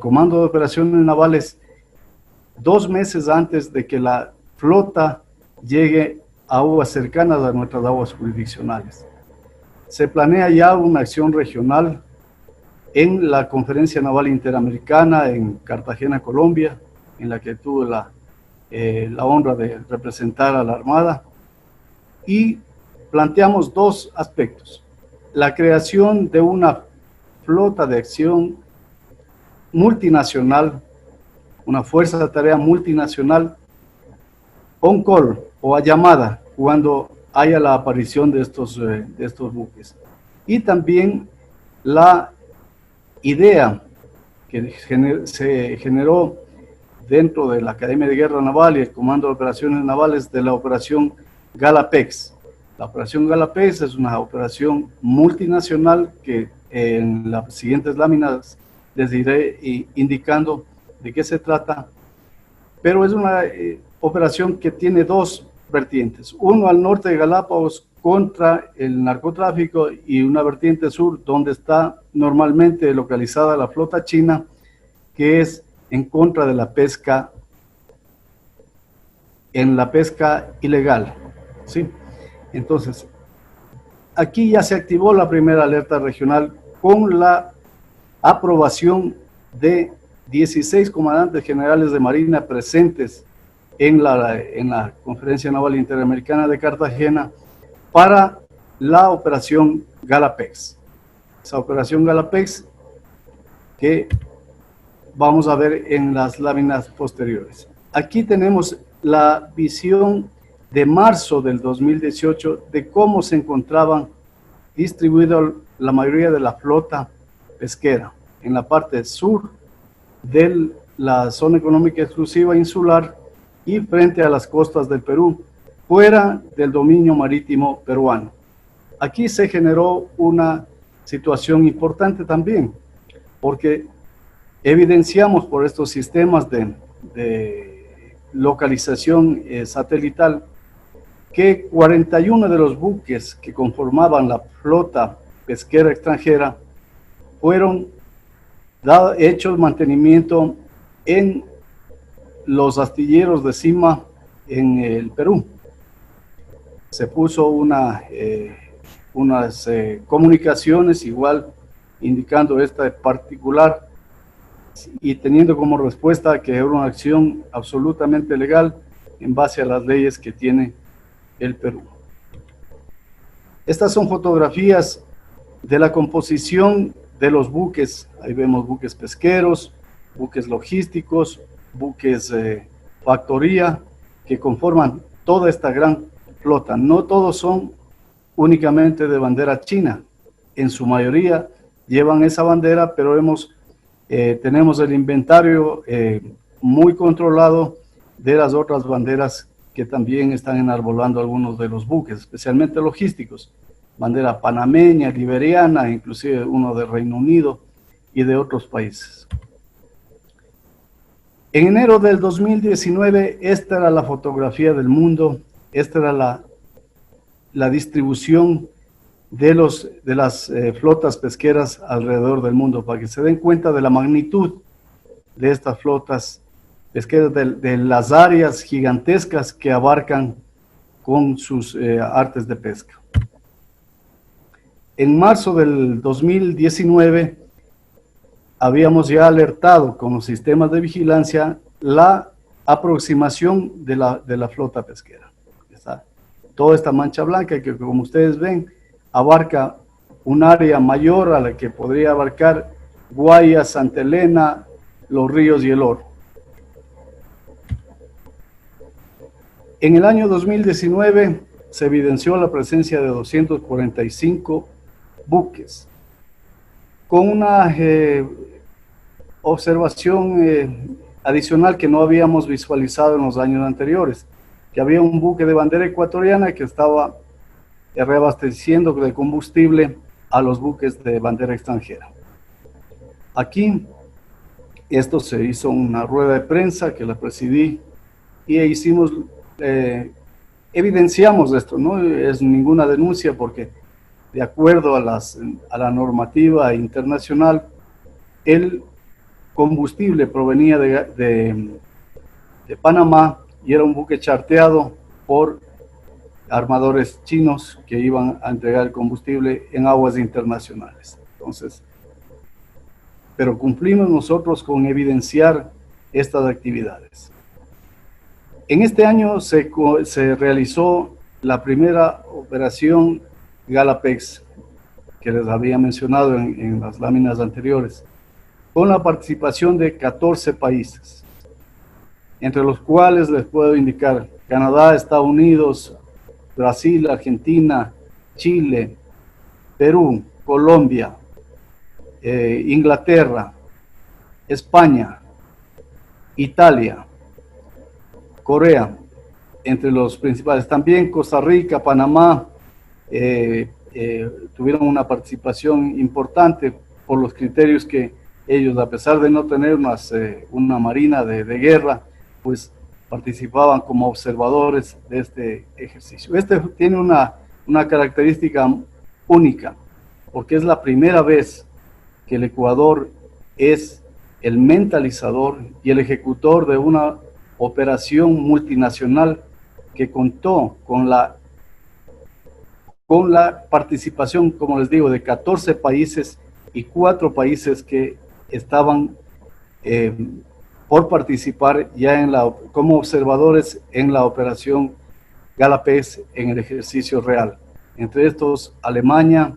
Comando de Operaciones Navales 2 meses antes de que la flota llegue a aguas cercanas a nuestras aguas jurisdiccionales. Se planea ya una acción regional en la Conferencia Naval Interamericana en Cartagena, Colombia, en la que tuve la honra de representar a la Armada, y planteamos 2 aspectos: la creación de una flota de acción multinacional, una fuerza de tarea multinacional on call o a llamada cuando haya la aparición de estos buques, y también la idea que se generó dentro de la Academia de Guerra Naval y el Comando de Operaciones Navales de la Operación Galapex. La Operación Galapex es una operación multinacional que en las siguientes láminas les iré indicando de qué se trata, pero es una operación que tiene 2 vertientes: uno al norte de Galápagos contra el narcotráfico, y una vertiente sur donde está normalmente localizada la flota china, que es en contra de la pesca, ilegal, ¿sí? Entonces, aquí ya se activó la primera alerta regional con la aprobación de 16 comandantes generales de Marina presentes en la Conferencia Naval Interamericana de Cartagena para la operación Galapex. Esa operación Galapex que vamos a ver en las láminas posteriores. Aquí tenemos la visión de marzo del 2018 de cómo se encontraban distribuida la mayoría de la flota pesquera en la parte sur de la zona económica exclusiva insular y frente a las costas del Perú, fuera del dominio marítimo peruano. Aquí se generó una situación importante también, porque evidenciamos por estos sistemas de localización satelital que 41 de los buques que conformaban la flota pesquera extranjera fueron hechos mantenimiento en los astilleros de Cima en el Perú. Se puso una unas comunicaciones igual indicando esta particular y teniendo como respuesta que era una acción absolutamente legal en base a las leyes que tiene el Perú. Estas son fotografías de la composición de los buques. Ahí vemos buques pesqueros, buques logísticos, buques factoría, que conforman toda esta gran flota. No todos son únicamente de bandera china, en su mayoría llevan esa bandera, pero tenemos el inventario muy controlado de las otras banderas que también están enarbolando algunos de los buques, especialmente logísticos, bandera panameña, liberiana, inclusive uno de Reino Unido y de otros países. En enero del 2019, esta era la fotografía del mundo, esta era la distribución de las flotas pesqueras alrededor del mundo, para que se den cuenta de la magnitud de estas flotas pesqueras, de las áreas gigantescas que abarcan con sus artes de pesca. En marzo del 2019 habíamos ya alertado con los sistemas de vigilancia la aproximación de la flota pesquera. Toda esta mancha blanca que, como ustedes ven, abarca un área mayor a la que podría abarcar Guayas, Santa Elena, Los Ríos y el Oro. En el año 2019 se evidenció la presencia de 245 buques, con una observación adicional que no habíamos visualizado en los años anteriores, que había un buque de bandera ecuatoriana que estaba reabasteciendo de combustible a los buques de bandera extranjera. Aquí, esto se hizo una rueda de prensa que la presidí y evidenciamos esto, no es ninguna denuncia porque de acuerdo a la normativa internacional, el combustible provenía de Panamá y era un buque charteado por armadores chinos que iban a entregar el combustible en aguas internacionales. Entonces, pero cumplimos nosotros con evidenciar estas actividades. En este año se realizó la primera operación Galapex, que les había mencionado en las láminas anteriores, con la participación de 14 países, entre los cuales les puedo indicar Canadá, Estados Unidos, Brasil, Argentina, Chile, Perú, Colombia, Inglaterra, España, Italia, Corea, entre los principales. También Costa Rica, Panamá, tuvieron una participación importante por los criterios que ellos, a pesar de no tener una marina de guerra, pues participaban como observadores de este ejercicio. Este tiene una característica única, porque es la primera vez que el Ecuador es el mentalizador y el ejecutor de una operación multinacional que contó con la participación, como les digo, de 14 países y 4 países que estaban por participar ya como observadores en la operación Galapex en el ejercicio real. Entre estos, Alemania,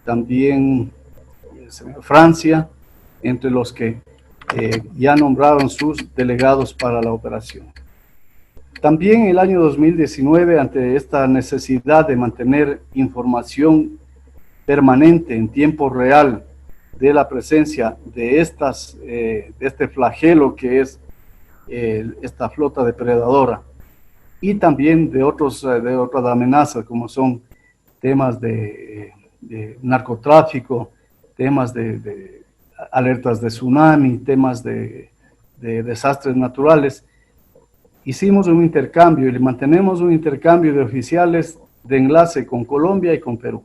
también Francia, entre los que ya nombraron sus delegados para la operación. También en el año 2019, ante esta necesidad de mantener información permanente en tiempo real de la presencia de este flagelo que es esta flota depredadora, y también de otras amenazas como son temas de narcotráfico, temas de alertas de tsunami, temas de desastres naturales. Hicimos un intercambio y mantenemos un intercambio de oficiales de enlace con Colombia y con Perú.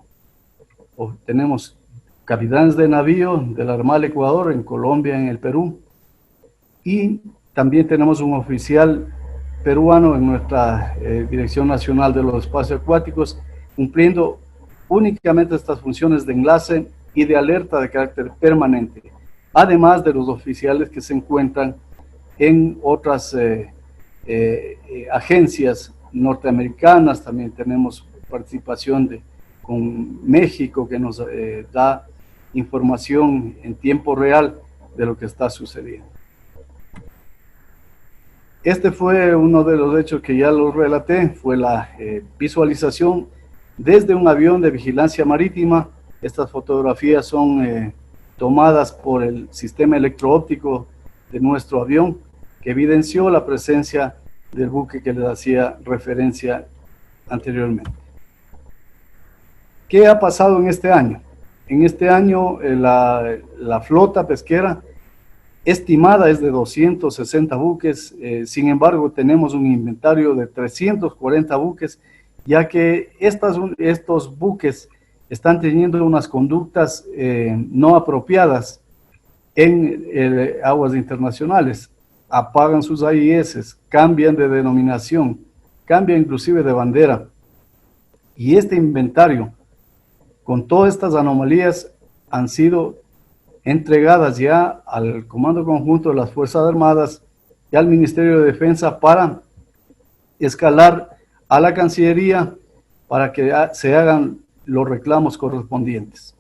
Tenemos capitanes de navío de la Armada del Ecuador en Colombia y en el Perú, y también tenemos un oficial peruano en nuestra Dirección Nacional de los Espacios Acuáticos cumpliendo únicamente estas funciones de enlace y de alerta de carácter permanente, además de los oficiales que se encuentran en otras agencias norteamericanas. También tenemos participación con México, que nos da información en tiempo real de lo que está sucediendo. Este fue uno de los hechos que ya los relaté, fue la visualización desde un avión de vigilancia marítima. Estas fotografías son tomadas por el sistema electro-óptico de nuestro avión, que evidenció la presencia del buque que les hacía referencia anteriormente. ¿Qué ha pasado en este año? En este año la flota pesquera estimada es de 260 buques, sin embargo tenemos un inventario de 340 buques, ya que estos buques están teniendo unas conductas no apropiadas en aguas internacionales. Apagan sus AIS, cambian de denominación, cambian inclusive de bandera. Y este inventario, con todas estas anomalías, han sido entregadas ya al Comando Conjunto de las Fuerzas Armadas y al Ministerio de Defensa para escalar a la Cancillería para que se hagan los reclamos correspondientes.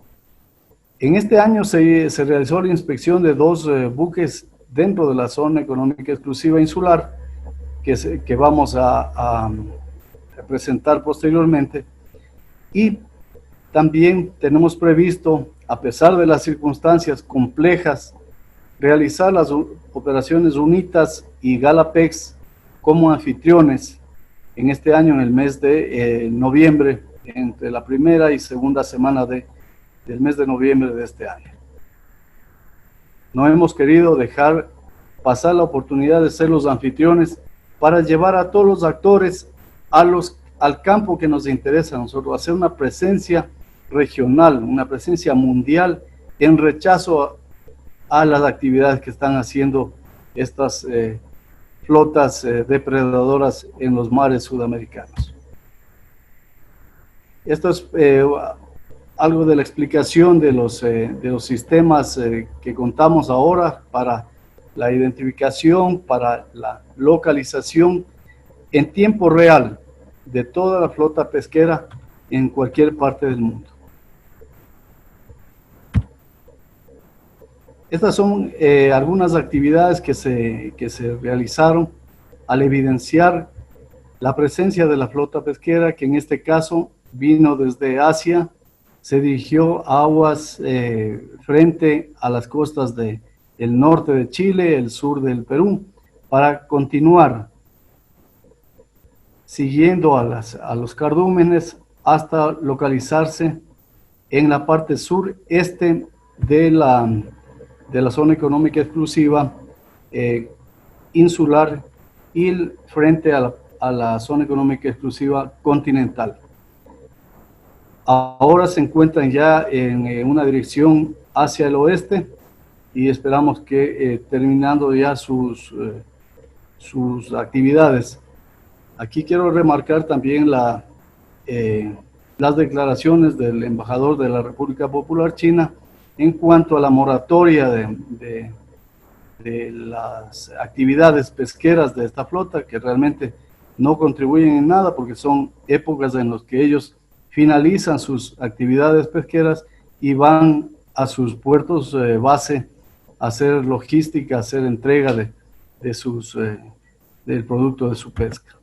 En este año se realizó la inspección de 2 buques dentro de la zona económica exclusiva insular que vamos a presentar posteriormente, y también tenemos previsto, a pesar de las circunstancias complejas, realizar las operaciones UNITAS y Galapex como anfitriones en este año, en el mes de noviembre, entre la primera y segunda semana del mes de noviembre de este año. No hemos querido dejar pasar la oportunidad de ser los anfitriones para llevar a todos los actores al campo que nos interesa a nosotros, hacer una presencia regional, una presencia mundial en rechazo a las actividades que están haciendo estas flotas depredadoras en los mares sudamericanos. Esto es algo de la explicación de los sistemas que contamos ahora para la identificación, para la localización en tiempo real de toda la flota pesquera en cualquier parte del mundo. Estas son algunas actividades que se realizaron al evidenciar la presencia de la flota pesquera, que en este caso vino desde Asia, se dirigió a aguas frente a las costas del norte de Chile, el sur del Perú, para continuar siguiendo a los cardúmenes hasta localizarse en la parte sureste de la zona económica exclusiva insular y frente a la zona económica exclusiva continental. Ahora se encuentran ya en una dirección hacia el oeste y esperamos que terminando ya sus actividades. Aquí quiero remarcar también las declaraciones del embajador de la República Popular China en cuanto a la moratoria de las actividades pesqueras de esta flota, que realmente no contribuyen en nada porque son épocas en las que ellos finalizan sus actividades pesqueras y van a sus puertos base a hacer logística, a hacer entrega del producto de su pesca.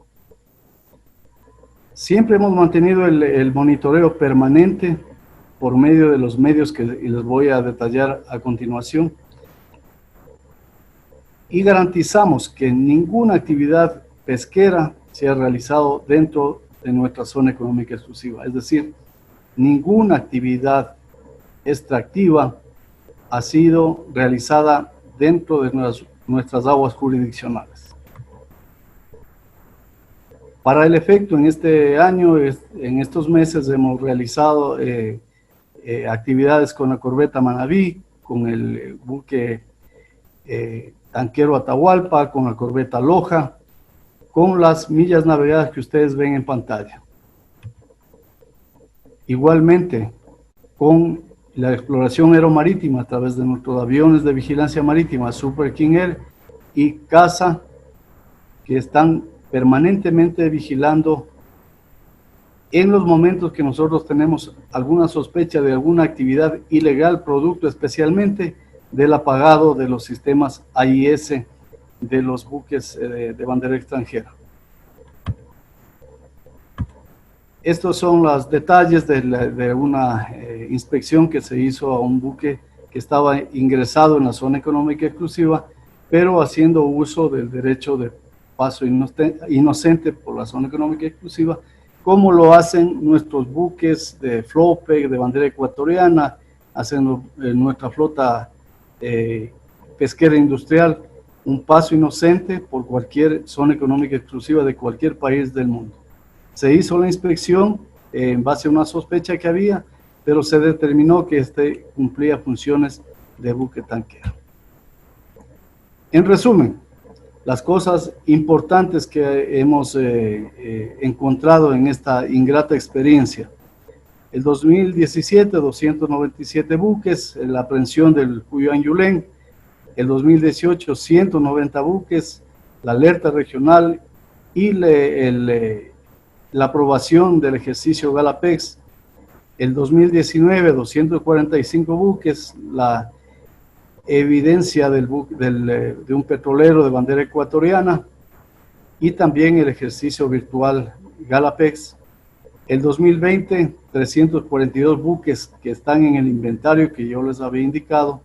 Siempre hemos mantenido el monitoreo permanente por medio de los medios que les voy a detallar a continuación, y garantizamos que ninguna actividad pesquera se ha realizado dentro de nuestra zona económica exclusiva, es decir, ninguna actividad extractiva ha sido realizada dentro de nuestras aguas jurisdiccionales. Para el efecto, en este año, en estos meses, hemos realizado actividades con la corbeta Manabí, con el buque tanquero Atahualpa, con la corbeta Loja, con las millas navegadas que ustedes ven en pantalla. Igualmente, con la exploración aeromarítima a través de nuestros aviones de vigilancia marítima Super King Air y CASA, que están permanentemente vigilando en los momentos que nosotros tenemos alguna sospecha de alguna actividad ilegal, producto especialmente del apagado de los sistemas AIS de los buques de bandera extranjera. Estos son los detalles de una inspección que se hizo a un buque que estaba ingresado en la zona económica exclusiva, pero haciendo uso del derecho de paso inocente por la zona económica exclusiva, como lo hacen nuestros buques de FLOPEC, de bandera ecuatoriana, hacen nuestra flota pesquera industrial, un paso inocente por cualquier zona económica exclusiva de cualquier país del mundo. Se hizo la inspección en base a una sospecha que había, pero se determinó que este cumplía funciones de buque tanquero. En resumen, las cosas importantes que hemos encontrado en esta ingrata experiencia. El 2017, 297 buques, la aprehensión del Cuyán Yulén. El 2018, 190 buques, la alerta regional y la aprobación del ejercicio Galapex. El 2019, 245 buques, la evidencia de un petrolero de bandera ecuatoriana y también el ejercicio virtual Galapex. El 2020, 342 buques que están en el inventario que yo les había indicado,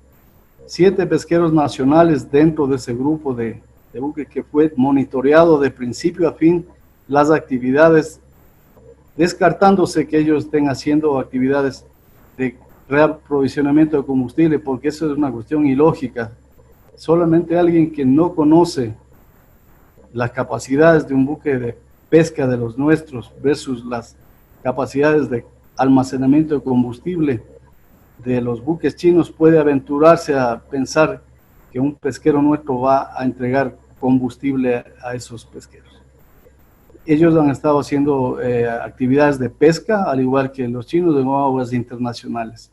7 pesqueros nacionales dentro de ese grupo de buques que fue monitoreado de principio a fin las actividades, descartándose que ellos estén haciendo actividades de reaprovisionamiento de combustible, porque eso es una cuestión ilógica. Solamente alguien que no conoce las capacidades de un buque de pesca de los nuestros versus las capacidades de almacenamiento de combustible de los buques chinos puede aventurarse a pensar que un pesquero nuestro va a entregar combustible a esos pesqueros. Ellos han estado haciendo actividades de pesca, al igual que los chinos, en aguas internacionales.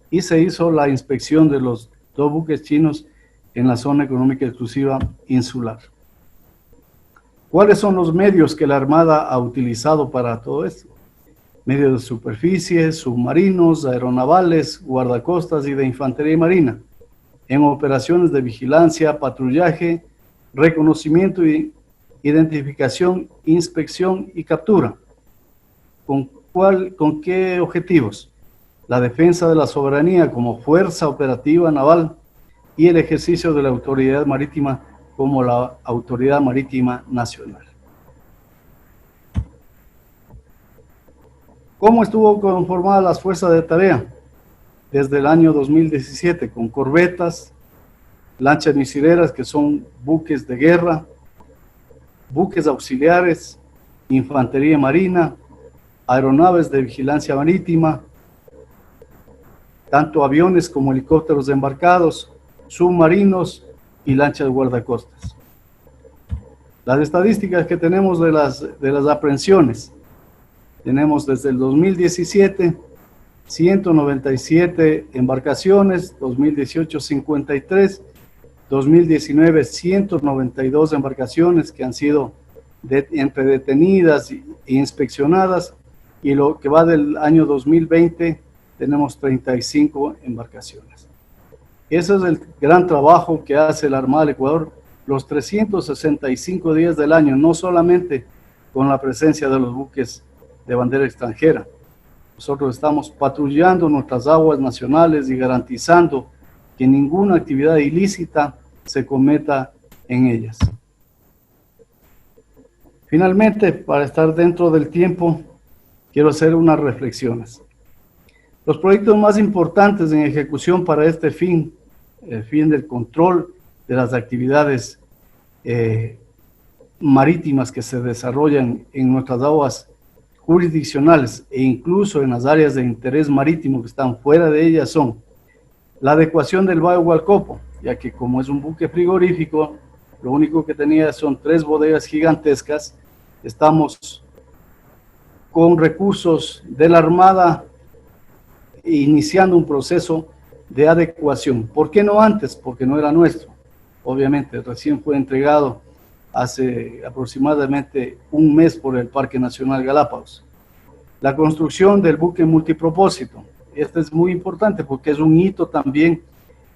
Y se hizo la inspección de los 2 buques chinos en la zona económica exclusiva insular. ¿Cuáles son los medios que la Armada ha utilizado para todo esto? Medios de superficie, submarinos, aeronavales, guardacostas y de infantería marina, en operaciones de vigilancia, patrullaje, reconocimiento, identificación, inspección y captura. ¿Con qué objetivos? La defensa de la soberanía como fuerza operativa naval y el ejercicio de la autoridad marítima como la autoridad marítima nacional. ¿Cómo estuvo conformada las fuerzas de tarea? Desde el año 2017, con corbetas, lanchas misileras, que son buques de guerra, buques auxiliares, infantería marina, aeronaves de vigilancia marítima, tanto aviones como helicópteros embarcados, submarinos y lanchas guardacostas. Las estadísticas que tenemos de las aprehensiones. Tenemos desde el 2017, 197 embarcaciones, 2018, 53, 2019, 192 embarcaciones que han sido entre detenidas e inspeccionadas, y lo que va del año 2020, tenemos 35 embarcaciones. Ese es el gran trabajo que hace la Armada del Ecuador los 365 días del año, no solamente con la presencia de los buques de bandera extranjera. Nosotros estamos patrullando nuestras aguas nacionales y garantizando que ninguna actividad ilícita se cometa en ellas. Finalmente, para estar dentro del tiempo, quiero hacer unas reflexiones. Los proyectos más importantes en ejecución para este fin, el fin del control de las actividades marítimas que se desarrollan en nuestras aguas jurisdiccionales e incluso en las áreas de interés marítimo que están fuera de ellas, son la adecuación del Bajo Gualcopo, ya que como es un buque frigorífico, lo único que tenía son 3 bodegas gigantescas. Estamos con recursos de la Armada iniciando un proceso de adecuación. ¿Por qué no antes? Porque no era nuestro. Obviamente, recién fue entregado hace aproximadamente un mes por el Parque Nacional Galápagos. La construcción del buque multipropósito. Este es muy importante porque es un hito también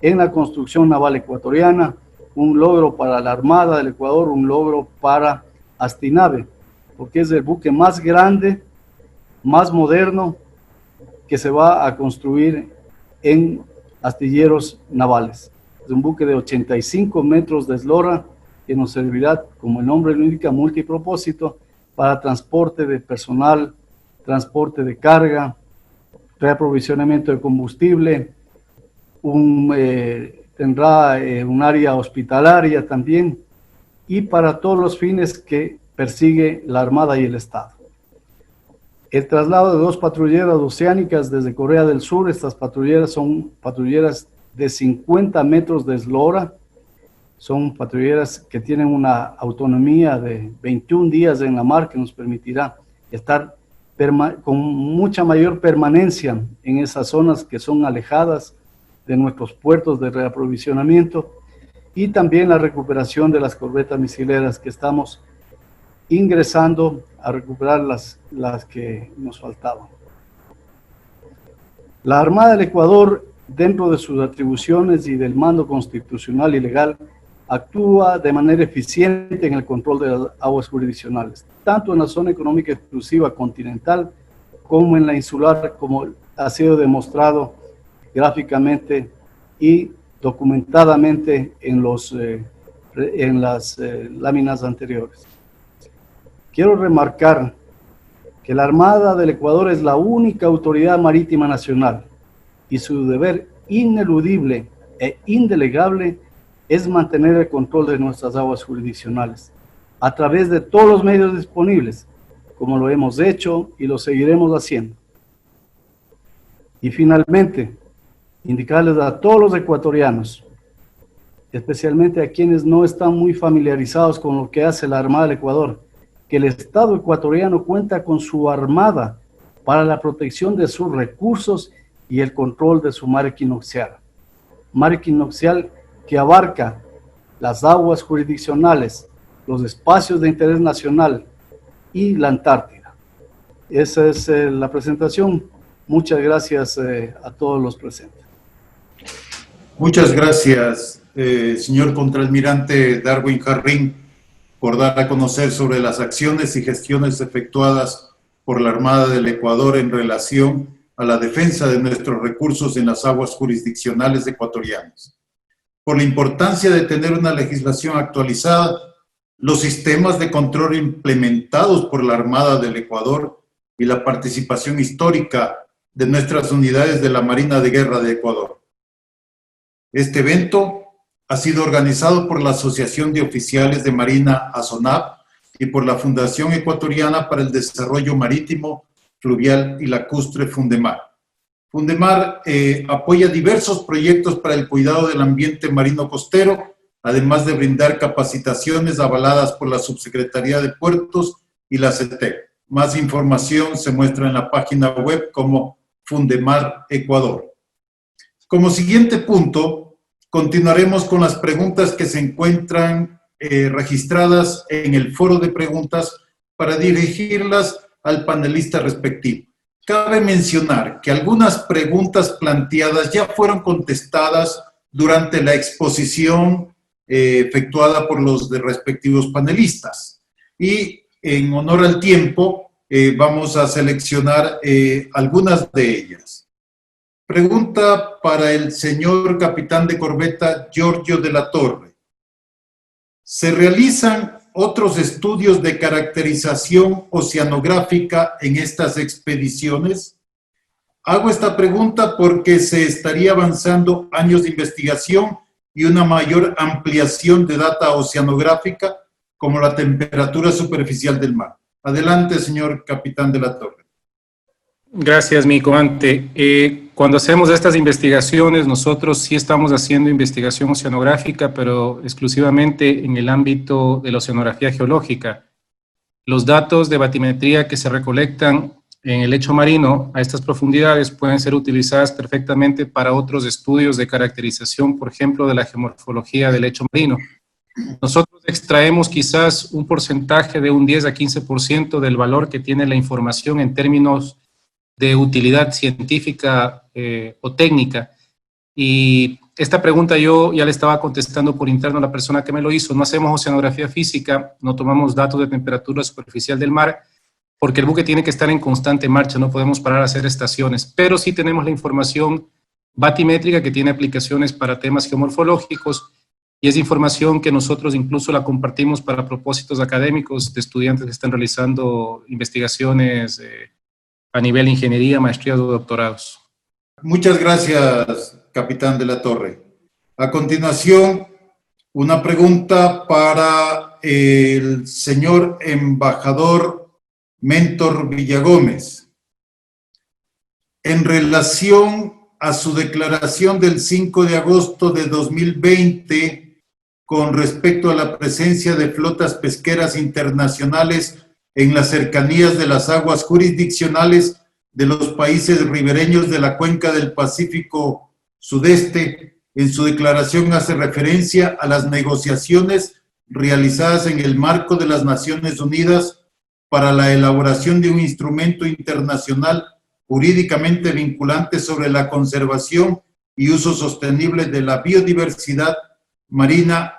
en la construcción naval ecuatoriana, un logro para la Armada del Ecuador, un logro para Astinave, porque es el buque más grande, más moderno, que se va a construir en astilleros navales. Es un buque de 85 metros de eslora que nos servirá, como el nombre lo indica, multipropósito para transporte de personal, transporte de carga, reaprovisionamiento de combustible, tendrá un área hospitalaria también, y para todos los fines que persigue la Armada y el Estado. El traslado de 2 patrulleras oceánicas desde Corea del Sur. Estas patrulleras son patrulleras de 50 metros de eslora, son patrulleras que tienen una autonomía de 21 días en la mar, que nos permitirá estar con mucha mayor permanencia en esas zonas que son alejadas de nuestros puertos de reaprovisionamiento, y también la recuperación de las corbetas misileras que estamos ingresando a recuperar las que nos faltaban. La Armada del Ecuador, dentro de sus atribuciones y del mando constitucional y legal, actúa de manera eficiente en el control de las aguas jurisdiccionales, tanto en la zona económica exclusiva continental como en la insular, como ha sido demostrado gráficamente y documentadamente en las láminas anteriores. Quiero remarcar que la Armada del Ecuador es la única autoridad marítima nacional y su deber ineludible e indelegable es mantener el control de nuestras aguas jurisdiccionales a través de todos los medios disponibles, como lo hemos hecho y lo seguiremos haciendo. Y finalmente, indicarles a todos los ecuatorianos, especialmente a quienes no están muy familiarizados con lo que hace la Armada del Ecuador, que el Estado ecuatoriano cuenta con su armada para la protección de sus recursos y el control de su mar equinoccial. Mar equinoccial que abarca las aguas jurisdiccionales, los espacios de interés nacional y la Antártida. Esa es la presentación. Muchas gracias a todos los presentes. Muchas gracias, señor contraalmirante Darwin Jarrín, por dar a conocer sobre las acciones y gestiones efectuadas por la Armada del Ecuador en relación a la defensa de nuestros recursos en las aguas jurisdiccionales ecuatorianas. Por la importancia de tener una legislación actualizada, los sistemas de control implementados por la Armada del Ecuador y la participación histórica de nuestras unidades de la Marina de Guerra de Ecuador. Este evento ha sido organizado por la Asociación de Oficiales de Marina ASONAP y por la Fundación Ecuatoriana para el Desarrollo Marítimo, Fluvial y Lacustre, Fundemar. Fundemar apoya diversos proyectos para el cuidado del ambiente marino costero, además de brindar capacitaciones avaladas por la Subsecretaría de Puertos y la CETEC. Más información se muestra en la página web como Fundemar Ecuador. Como siguiente punto, continuaremos con las preguntas que se encuentran registradas en el foro de preguntas para dirigirlas al panelista respectivo. Cabe mencionar que algunas preguntas planteadas ya fueron contestadas durante la exposición efectuada por los respectivos panelistas. Y en honor al tiempo, vamos a seleccionar algunas de ellas. Pregunta para el señor capitán de corbeta Giorgio de la Torre. ¿Se realizan otros estudios de caracterización oceanográfica en estas expediciones? Hago esta pregunta porque se estaría avanzando años de investigación y una mayor ampliación de data oceanográfica, como la temperatura superficial del mar. Adelante, señor capitán de la Torre. Gracias, mi comandante. Cuando hacemos estas investigaciones, nosotros sí estamos haciendo investigación oceanográfica, pero exclusivamente en el ámbito de la oceanografía geológica. Los datos de batimetría que se recolectan en el lecho marino a estas profundidades pueden ser utilizadas perfectamente para otros estudios de caracterización, por ejemplo, de la geomorfología del lecho marino. Nosotros extraemos quizás un porcentaje de un 10 a 15% del valor que tiene la información en términos de utilidad científica o técnica. Y esta pregunta yo ya le estaba contestando por interno a la persona que me lo hizo. No hacemos oceanografía física, no tomamos datos de temperatura superficial del mar, porque el buque tiene que estar en constante marcha, no podemos parar a hacer estaciones, pero sí tenemos la información batimétrica que tiene aplicaciones para temas geomorfológicos, y es información que nosotros incluso la compartimos para propósitos académicos de estudiantes que están realizando investigaciones a nivel de ingeniería, maestrías o doctorados. Muchas gracias, capitán de la Torre. A continuación, una pregunta para el señor embajador Mentor Villagómez. En relación a su declaración del 5 de agosto de 2020 con respecto a la presencia de flotas pesqueras internacionales en las cercanías de las aguas jurisdiccionales de los países ribereños de la cuenca del Pacífico Sudeste, en su declaración hace referencia a las negociaciones realizadas en el marco de las Naciones Unidas para la elaboración de un instrumento internacional jurídicamente vinculante sobre la conservación y uso sostenible de la biodiversidad marina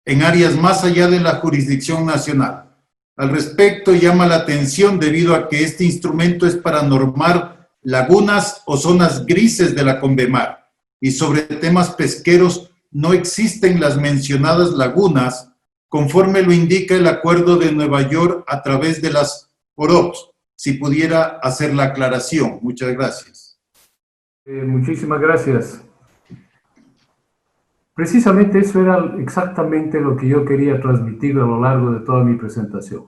en áreas más allá de la jurisdicción nacional. Al respecto, llama la atención debido a que este instrumento es para normar lagunas o zonas grises de la Convemar, y sobre temas pesqueros no existen las mencionadas lagunas, conforme lo indica el Acuerdo de Nueva York a través de las OROPS. Si pudiera hacer la aclaración. Muchas gracias. Muchísimas gracias. Precisamente eso era exactamente lo que yo quería transmitir a lo largo de toda mi presentación.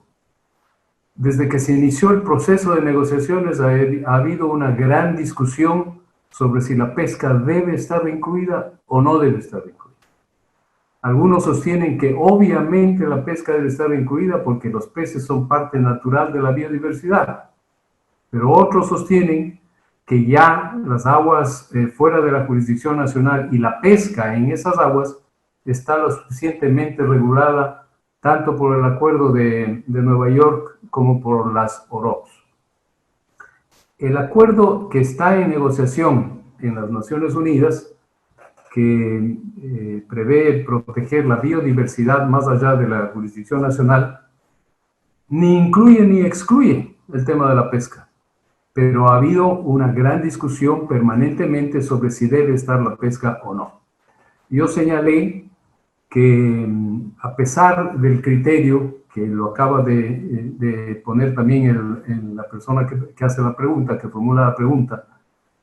Desde que se inició el proceso de negociaciones ha habido una gran discusión sobre si la pesca debe estar incluida o no debe estar incluida. Algunos sostienen que obviamente la pesca debe estar incluida porque los peces son parte natural de la biodiversidad, pero otros sostienen que ya las aguas fuera de la jurisdicción nacional y la pesca en esas aguas está lo suficientemente regulada tanto por el Acuerdo de Nueva York como por las OROPS. El acuerdo que está en negociación en las Naciones Unidas, que prevé proteger la biodiversidad más allá de la jurisdicción nacional, ni incluye ni excluye el tema de la pesca. Pero ha habido una gran discusión permanentemente sobre si debe estar la pesca o no. Yo señalé que a pesar del criterio que lo acaba de poner también la persona que hace la pregunta, que formula la pregunta,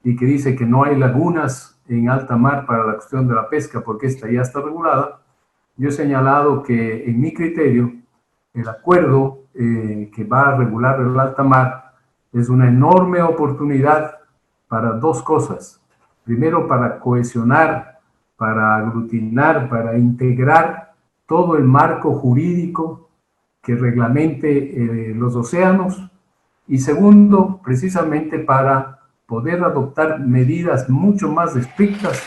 y que dice que no hay lagunas en alta mar para la cuestión de la pesca porque esta ya está regulada, yo he señalado que en mi criterio el acuerdo que va a regular el alta mar es una enorme oportunidad para dos cosas. Primero, para cohesionar, para aglutinar, para integrar todo el marco jurídico que reglamente los océanos. Y segundo, precisamente para poder adoptar medidas mucho más estrictas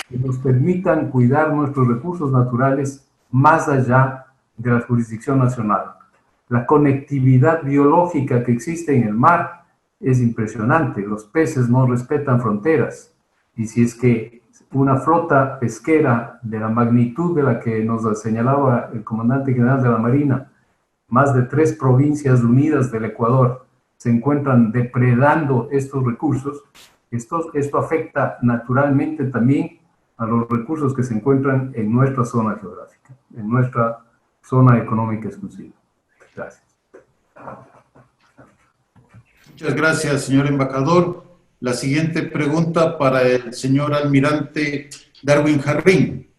que nos permitan cuidar nuestros recursos naturales más allá de la jurisdicción nacional. La conectividad biológica que existe en el mar es impresionante. Los peces no respetan fronteras. Y si es que una flota pesquera de la magnitud de la que nos señalaba el comandante general de la Marina, más de 3 provincias unidas del Ecuador, se encuentran depredando estos recursos, esto afecta naturalmente también a los recursos que se encuentran en nuestra zona geográfica, en nuestra zona económica exclusiva. Gracias. Muchas gracias, señor embajador. La siguiente pregunta para el señor almirante Darwin Jarrín.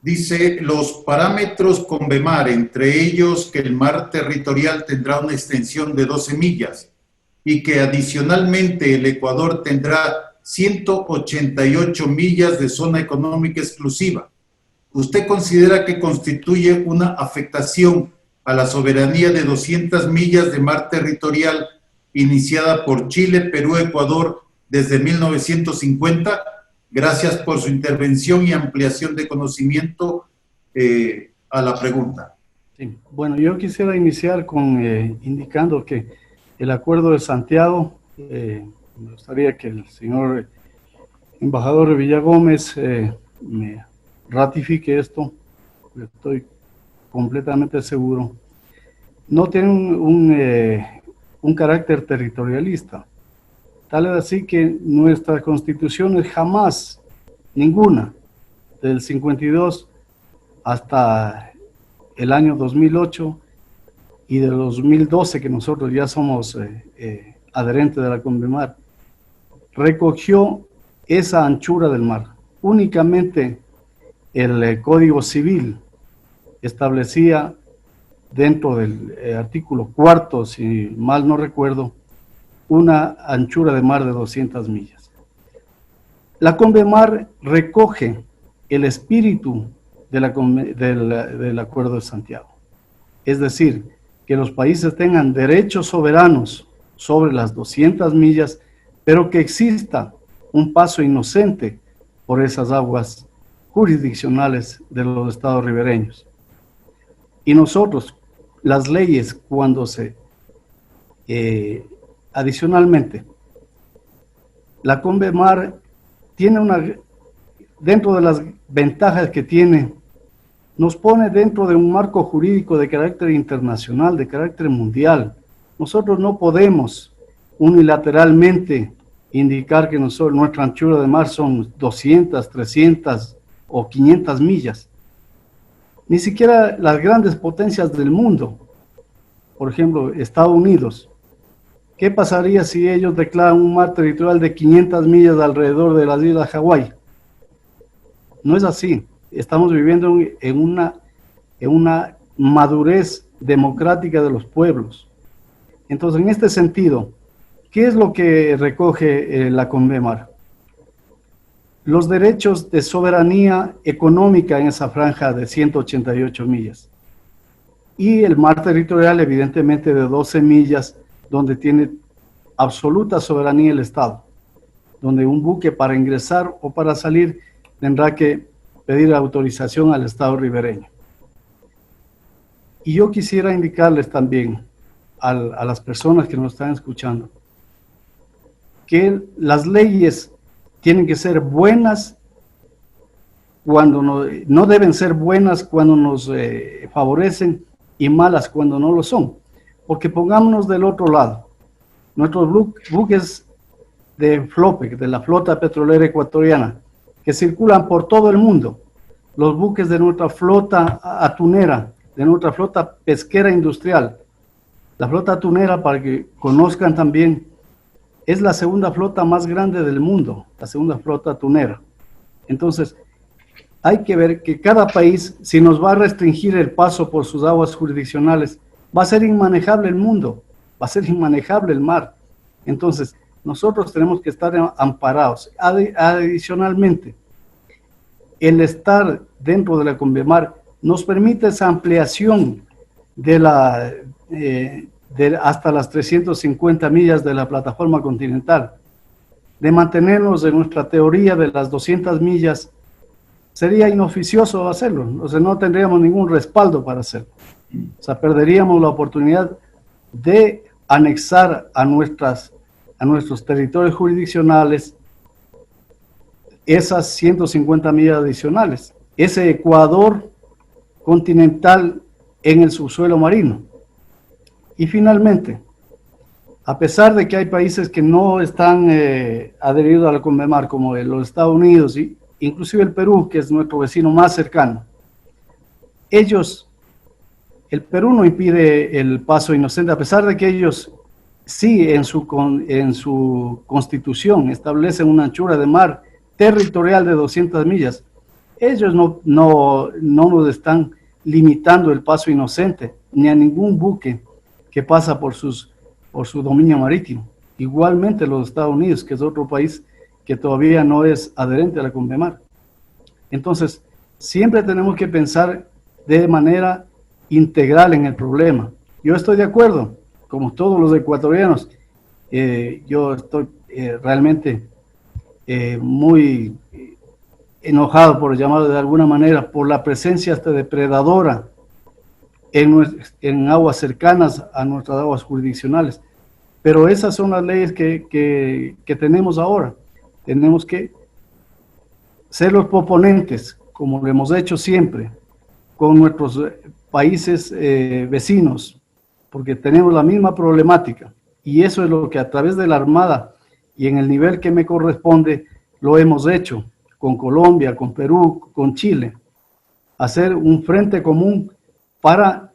Dice, los parámetros Convemar, entre ellos que el mar territorial tendrá una extensión de 12 millas y que adicionalmente el Ecuador tendrá 188 millas de zona económica exclusiva. ¿Usted considera que constituye una afectación a la soberanía de 200 millas de mar territorial iniciada por Chile, Perú, Ecuador desde 1950. Gracias por su intervención y ampliación de conocimiento a la pregunta. Sí. Bueno, yo quisiera iniciar con indicando que el Acuerdo de Santiago, me gustaría que el señor embajador Villagómez me ratifique esto, estoy completamente seguro, no tiene un carácter territorialista. Tal es así que nuestras constituciones jamás, ninguna, del 52 hasta el año 2008 y del 2012, que nosotros ya somos adherentes de la CONVEMAR, recogió esa anchura del mar. Únicamente el Código Civil establecía dentro del artículo 4, si mal no recuerdo, una anchura de mar de 200 millas. La CONVEMAR recoge el espíritu del Acuerdo de Santiago. Es decir, que los países tengan derechos soberanos sobre las 200 millas, pero que exista un paso inocente por esas aguas jurisdiccionales de los estados ribereños. Y nosotros, las leyes, cuando adicionalmente, la CONVEMAR tiene dentro de las ventajas que tiene, nos pone dentro de un marco jurídico de carácter internacional, de carácter mundial. Nosotros no podemos unilateralmente indicar que nuestra anchura de mar son 200, 300 o 500 millas. Ni siquiera las grandes potencias del mundo, por ejemplo, Estados Unidos, ¿qué pasaría si ellos declaran un mar territorial de 500 millas alrededor de las islas Hawái? No es así. Estamos viviendo en una madurez democrática de los pueblos. Entonces, en este sentido, ¿qué es lo que recoge la CONVEMAR? Los derechos de soberanía económica en esa franja de 188 millas. Y el mar territorial, evidentemente, de 12 millas, donde tiene absoluta soberanía el Estado, donde un buque para ingresar o para salir tendrá que pedir autorización al Estado ribereño. Y yo quisiera indicarles también a las personas que nos están escuchando que las leyes tienen que ser buenas cuando no deben ser buenas cuando nos favorecen y malas cuando no lo son. Porque pongámonos del otro lado. Nuestros buques de FLOPEC, de la flota petrolera ecuatoriana, que circulan por todo el mundo, los buques de nuestra flota atunera, de nuestra flota pesquera industrial. La flota atunera, para que conozcan también, es la segunda flota más grande del mundo, la segunda flota atunera. Entonces, hay que ver que cada país, si nos va a restringir el paso por sus aguas jurisdiccionales, va a ser inmanejable el mundo, va a ser inmanejable el mar. Entonces, nosotros tenemos que estar amparados. Adicionalmente, el estar dentro de la CONVEMAR nos permite esa ampliación hasta las 350 millas de la plataforma continental. De mantenernos en nuestra teoría de las 200 millas, sería inoficioso hacerlo, o sea, no tendríamos ningún respaldo para hacerlo. O sea, perderíamos la oportunidad de anexar a nuestros territorios jurisdiccionales esas 150 millas adicionales, ese Ecuador continental en el subsuelo marino. Y finalmente, a pesar de que hay países que no están adheridos a la CONVEMAR, como los Estados Unidos y inclusive el Perú, que es nuestro vecino más cercano, el Perú no impide el paso inocente, a pesar de que ellos sí en su constitución establecen una anchura de mar territorial de 200 millas. Ellos no nos están limitando el paso inocente, ni a ningún buque que pasa por su dominio marítimo. Igualmente los Estados Unidos, que es otro país que todavía no es adherente a la CONVEMAR. Entonces, siempre tenemos que pensar de manera integral en el problema. Yo estoy de acuerdo, como todos los ecuatorianos, yo estoy realmente muy enojado, por llamarlo de alguna manera, por la presencia hasta depredadora en aguas cercanas a nuestras aguas jurisdiccionales. Pero esas son las leyes que tenemos ahora. Tenemos que ser los proponentes, como lo hemos hecho siempre, con nuestros países vecinos, porque tenemos la misma problemática. Y eso es lo que a través de la Armada y en el nivel que me corresponde, lo hemos hecho con Colombia, con Perú, con Chile. Hacer un frente común para,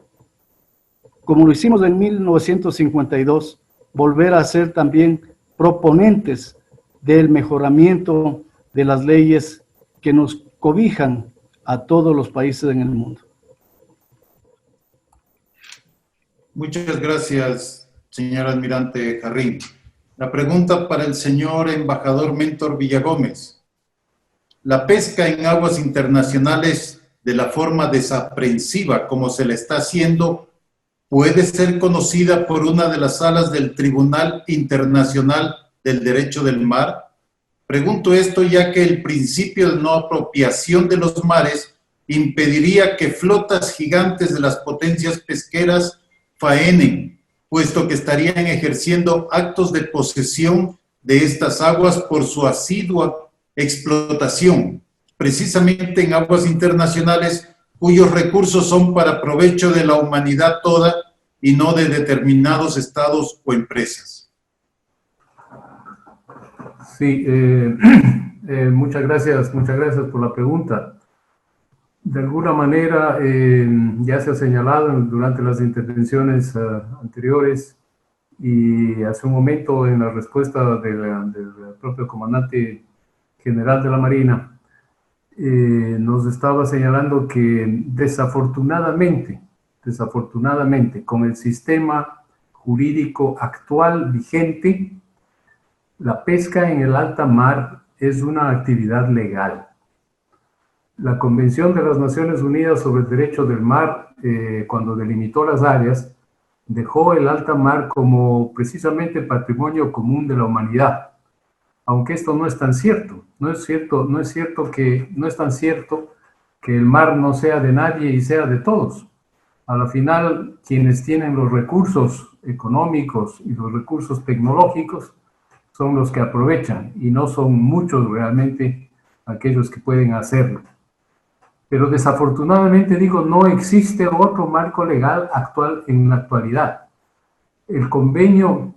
como lo hicimos en 1952, volver a ser también proponentes del mejoramiento de las leyes que nos cobijan a todos los países en el mundo. Muchas gracias, señor almirante Jarrín. La pregunta para el señor embajador Mentor Villagómez. La pesca en aguas internacionales de la forma desaprensiva como se le está haciendo puede ser conocida por una de las salas del Tribunal Internacional del Derecho del Mar. Pregunto esto ya que el principio de no apropiación de los mares impediría que flotas gigantes de las potencias pesqueras faenen, puesto que estarían ejerciendo actos de posesión de estas aguas por su asidua explotación, precisamente en aguas internacionales cuyos recursos son para provecho de la humanidad toda y no de determinados estados o empresas. Sí, muchas gracias por la pregunta. De alguna manera, ya se ha señalado durante las intervenciones anteriores y hace un momento en la respuesta del propio comandante general de la Marina, nos estaba señalando que desafortunadamente, con el sistema jurídico actual vigente, la pesca en el alta mar es una actividad legal. La Convención de las Naciones Unidas sobre el Derecho del Mar, cuando delimitó las áreas, dejó el alta mar como precisamente patrimonio común de la humanidad. Aunque esto no es tan cierto, no es tan cierto que el mar no sea de nadie y sea de todos. A la final, quienes tienen los recursos económicos y los recursos tecnológicos son los que aprovechan y no son muchos realmente aquellos que pueden hacerlo. Pero desafortunadamente, digo, no existe otro marco legal actual en la actualidad. El convenio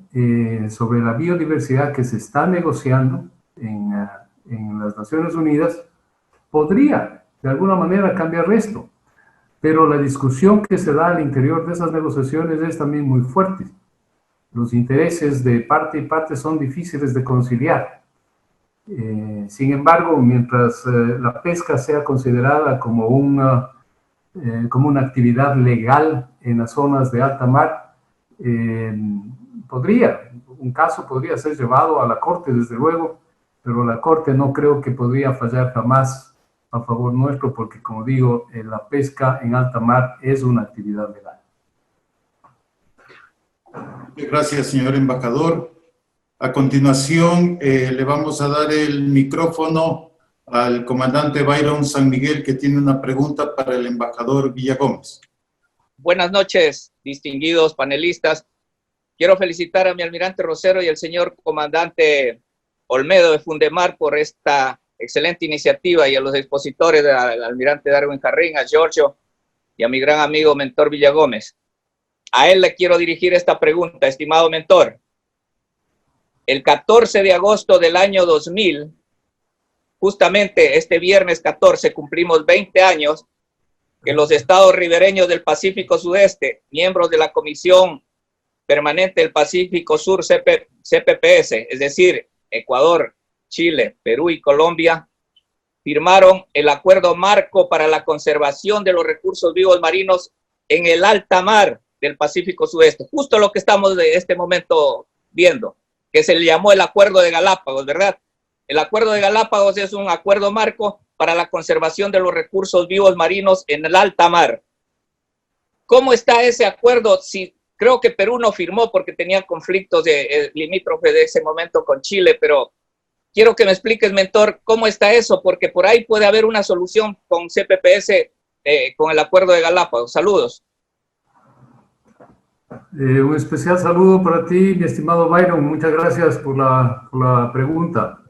sobre la biodiversidad que se está negociando en las Naciones Unidas podría, de alguna manera, cambiar esto. Pero la discusión que se da al interior de esas negociaciones es también muy fuerte. Los intereses de parte y parte son difíciles de conciliar. Sin embargo, mientras la pesca sea considerada como una actividad legal en las zonas de alta mar, un caso podría ser llevado a la Corte, desde luego, pero la Corte no creo que podría fallar jamás a favor nuestro, porque, como digo, la pesca en alta mar es una actividad legal. Gracias, señor embajador. A continuación, le vamos a dar el micrófono al comandante Byron San Miguel, que tiene una pregunta para el embajador Villagómez. Buenas noches, distinguidos panelistas. Quiero felicitar a mi almirante Rosero y al señor comandante Olmedo de Fundemar por esta excelente iniciativa, y a los expositores, al almirante Darwin Jarrín, a Giorgio y a mi gran amigo Mentor Villagómez. A él le quiero dirigir esta pregunta, estimado Mentor. El 14 de agosto del año 2000, justamente este viernes 14, cumplimos 20 años que los estados ribereños del Pacífico Sudeste, miembros de la Comisión Permanente del Pacífico Sur, CPPS, es decir, Ecuador, Chile, Perú y Colombia, firmaron el Acuerdo Marco para la Conservación de los Recursos Vivos Marinos en el alta mar del Pacífico Sudeste, justo lo que estamos de este momento viendo, que se le llamó el Acuerdo de Galápagos, ¿verdad? El Acuerdo de Galápagos es un acuerdo marco para la conservación de los recursos vivos marinos en el alta mar. ¿Cómo está ese acuerdo? Si Creo que Perú no firmó porque tenía conflictos limítrofes de ese momento con Chile, pero quiero que me expliques, mentor, cómo está eso, porque por ahí puede haber una solución con CPPS, con el acuerdo de Galápagos. Saludos. Un especial saludo para ti, mi estimado Byron. Muchas gracias por la pregunta.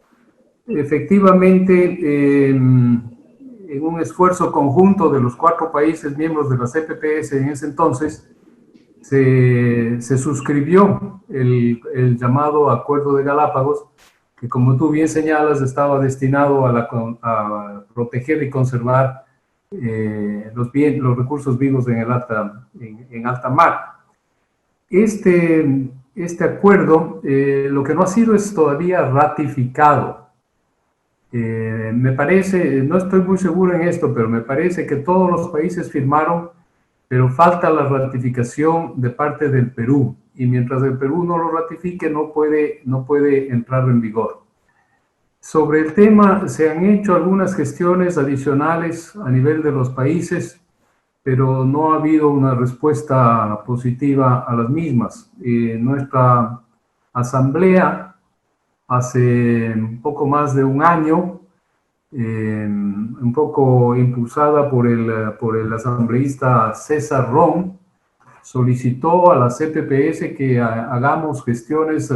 Efectivamente, en un esfuerzo conjunto de los 4 países miembros de la CPPS en ese entonces, se suscribió el llamado Acuerdo de Galápagos, que como tú bien señalas, estaba destinado a proteger y conservar los recursos vivos en alta mar. Este acuerdo, lo que no ha sido es todavía ratificado. Me parece, no estoy muy seguro en esto, pero me parece que todos los países firmaron, pero falta la ratificación de parte del Perú. Y mientras el Perú no lo ratifique, no puede entrar en vigor. Sobre el tema, se han hecho algunas gestiones adicionales a nivel de los países, pero no ha habido una respuesta positiva a las mismas. Nuestra asamblea, hace un poco más de un año, un poco impulsada por el asambleísta César Ron, solicitó a la CPPS que hagamos gestiones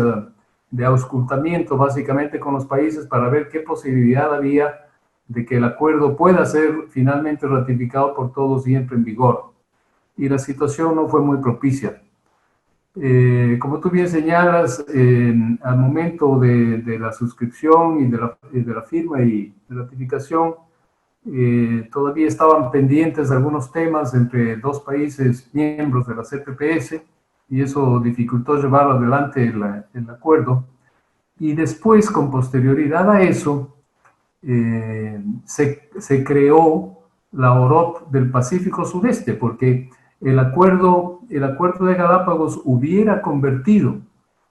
de auscultamiento básicamente con los países para ver qué posibilidad había de que el acuerdo pueda ser finalmente ratificado por todos y entre en vigor. Y la situación no fue muy propicia. Como tú bien señalas, al momento de la suscripción y de la firma y ratificación, todavía estaban pendientes algunos temas entre 2 países miembros de la CPPS, y eso dificultó llevar adelante el acuerdo. Y después, con posterioridad a eso, se creó la OROP del Pacífico Sudeste, porque el acuerdo de Galápagos hubiera convertido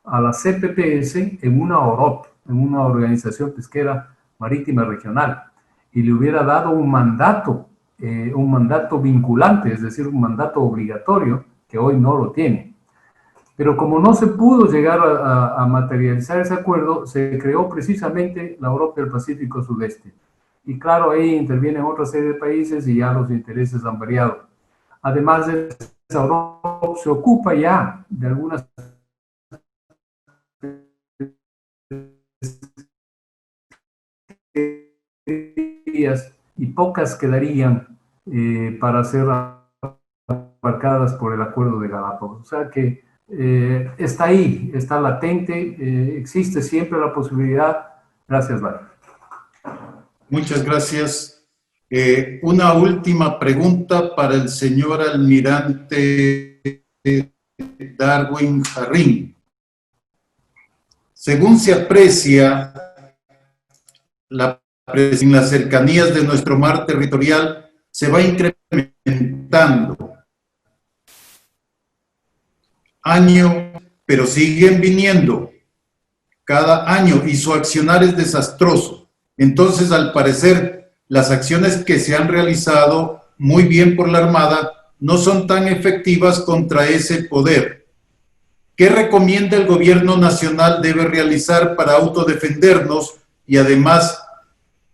a la CPPS en una OROP, en una organización pesquera marítima regional, y le hubiera dado un mandato vinculante, es decir, un mandato obligatorio, que hoy no lo tiene. Pero como no se pudo llegar a materializar ese acuerdo, se creó precisamente la Europa del Pacífico Sudeste. Y claro, ahí intervienen otra serie de países y ya los intereses han variado. Además de esa Europa, se ocupa ya de algunas y pocas quedarían para ser abarcadas por el acuerdo de Galápagos. O sea que está ahí, está latente, existe siempre la posibilidad. Gracias, Val. Muchas gracias. Una última pregunta para el señor almirante Darwin Jarrín. Según se aprecia, en las cercanías de nuestro mar territorial se va incrementando año, pero siguen viniendo cada año y su accionar es desastroso. Entonces, al parecer, las acciones que se han realizado muy bien por la Armada no son tan efectivas contra ese poder. ¿Qué recomienda el gobierno nacional debe realizar para autodefendernos y además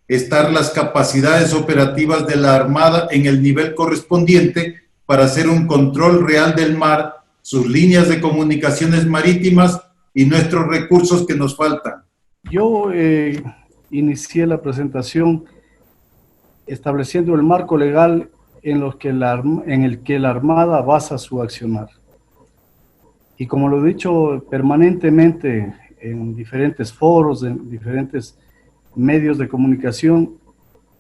estar las capacidades operativas de la Armada en el nivel correspondiente para hacer un control real del mar, sus líneas de comunicaciones marítimas y nuestros recursos que nos faltan? Yo inicié la presentación estableciendo el marco legal en el que la Armada basa su accionar. Y como lo he dicho permanentemente en diferentes foros, en diferentes medios de comunicación,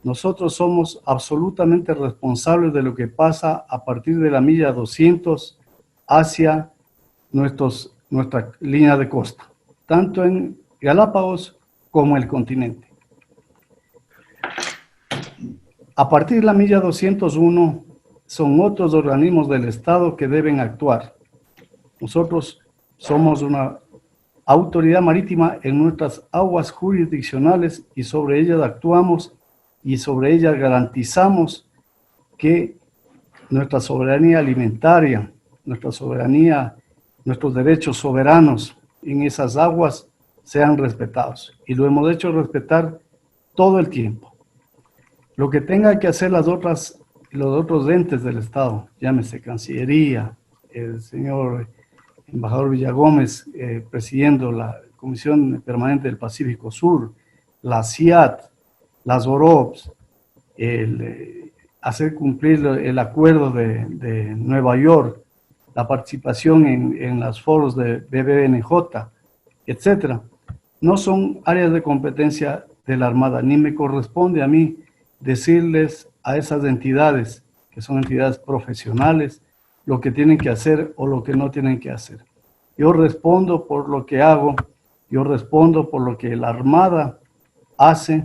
nosotros somos absolutamente responsables de lo que pasa a partir de la milla 200 hacia nuestra línea de costa, tanto en Galápagos como el continente. A partir de la milla 201 son otros organismos del Estado que deben actuar. Nosotros somos una autoridad marítima en nuestras aguas jurisdiccionales y sobre ellas actuamos y sobre ellas garantizamos que nuestra soberanía alimentaria, nuestra soberanía, nuestros derechos soberanos en esas aguas sean respetados. Y lo hemos hecho respetar todo el tiempo. Lo que tenga que hacer los otros entes del Estado, llámese Cancillería, el señor embajador Villagómez presidiendo la Comisión Permanente del Pacífico Sur, la CIAT, las OROPS, hacer cumplir el acuerdo de Nueva York, la participación en los foros de BBNJ, etcétera, no son áreas de competencia de la Armada, ni me corresponde a mí decirles a esas entidades, que son entidades profesionales, lo que tienen que hacer o lo que no tienen que hacer. Yo respondo por lo que hago, yo respondo por lo que la Armada hace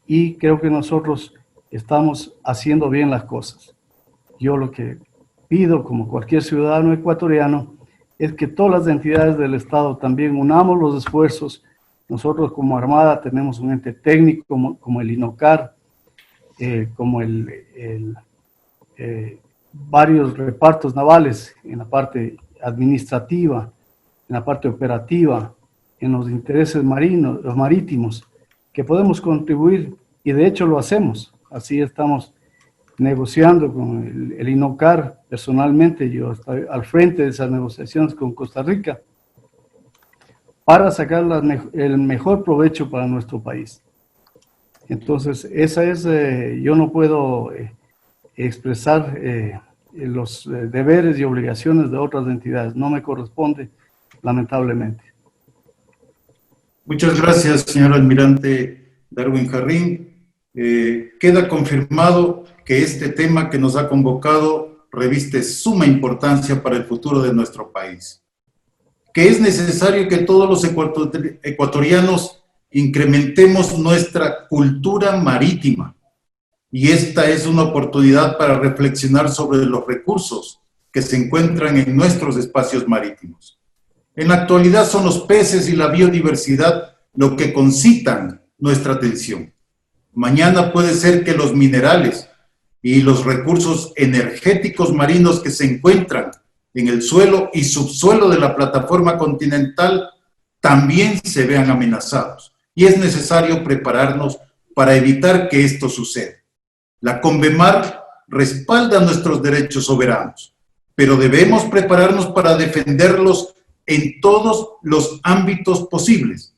y creo que nosotros estamos haciendo bien las cosas. Yo lo que pido, como cualquier ciudadano ecuatoriano, es que todas las entidades del Estado también unamos los esfuerzos. Nosotros como Armada tenemos un ente técnico como el INOCAR, como varios repartos navales en la parte administrativa, en la parte operativa, en los intereses marinos, los marítimos, que podemos contribuir y de hecho lo hacemos. Así estamos negociando con el INOCAR personalmente, yo estoy al frente de esas negociaciones con Costa Rica para sacar el mejor provecho para nuestro país. Entonces, esa es, yo no puedo expresar los deberes y obligaciones de otras entidades, no me corresponde, lamentablemente. Muchas gracias, señor almirante Darwin Jarrín. Queda confirmado que este tema que nos ha convocado reviste suma importancia para el futuro de nuestro país. Que es necesario que todos los ecuatorianos incrementemos nuestra cultura marítima. Y esta es una oportunidad para reflexionar sobre los recursos que se encuentran en nuestros espacios marítimos. En la actualidad son los peces y la biodiversidad lo que concitan nuestra atención. Mañana puede ser que los minerales y los recursos energéticos marinos que se encuentran en el suelo y subsuelo de la plataforma continental también se vean amenazados. Y es necesario prepararnos para evitar que esto suceda. La CONVEMAR respalda nuestros derechos soberanos, pero debemos prepararnos para defenderlos en todos los ámbitos posibles.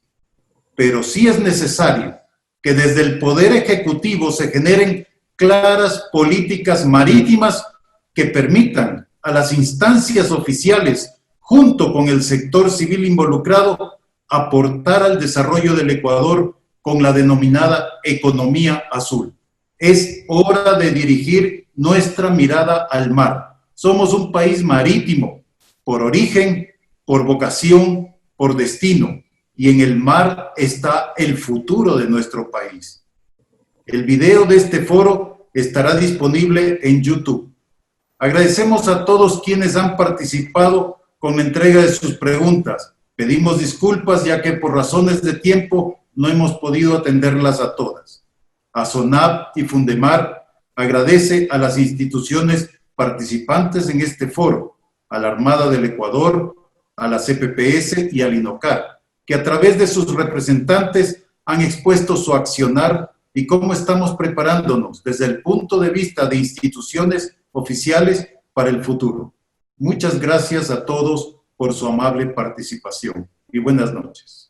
Pero sí es necesario que desde el Poder Ejecutivo se generen claras políticas marítimas que permitan a las instancias oficiales, junto con el sector civil involucrado, aportar al desarrollo del Ecuador con la denominada economía azul. Es hora de dirigir nuestra mirada al mar. Somos un país marítimo, por origen, por vocación, por destino, y en el mar está el futuro de nuestro país. El video de este foro estará disponible en YouTube. Agradecemos a todos quienes han participado con la entrega de sus preguntas. Pedimos disculpas ya que por razones de tiempo no hemos podido atenderlas a todas. A SONAP y Fundemar agradece a las instituciones participantes en este foro, a la Armada del Ecuador, a la CPPS y al INOCAR, que a través de sus representantes han expuesto su accionar y cómo estamos preparándonos desde el punto de vista de instituciones oficiales para el futuro. Muchas gracias a todos por su amable participación y buenas noches.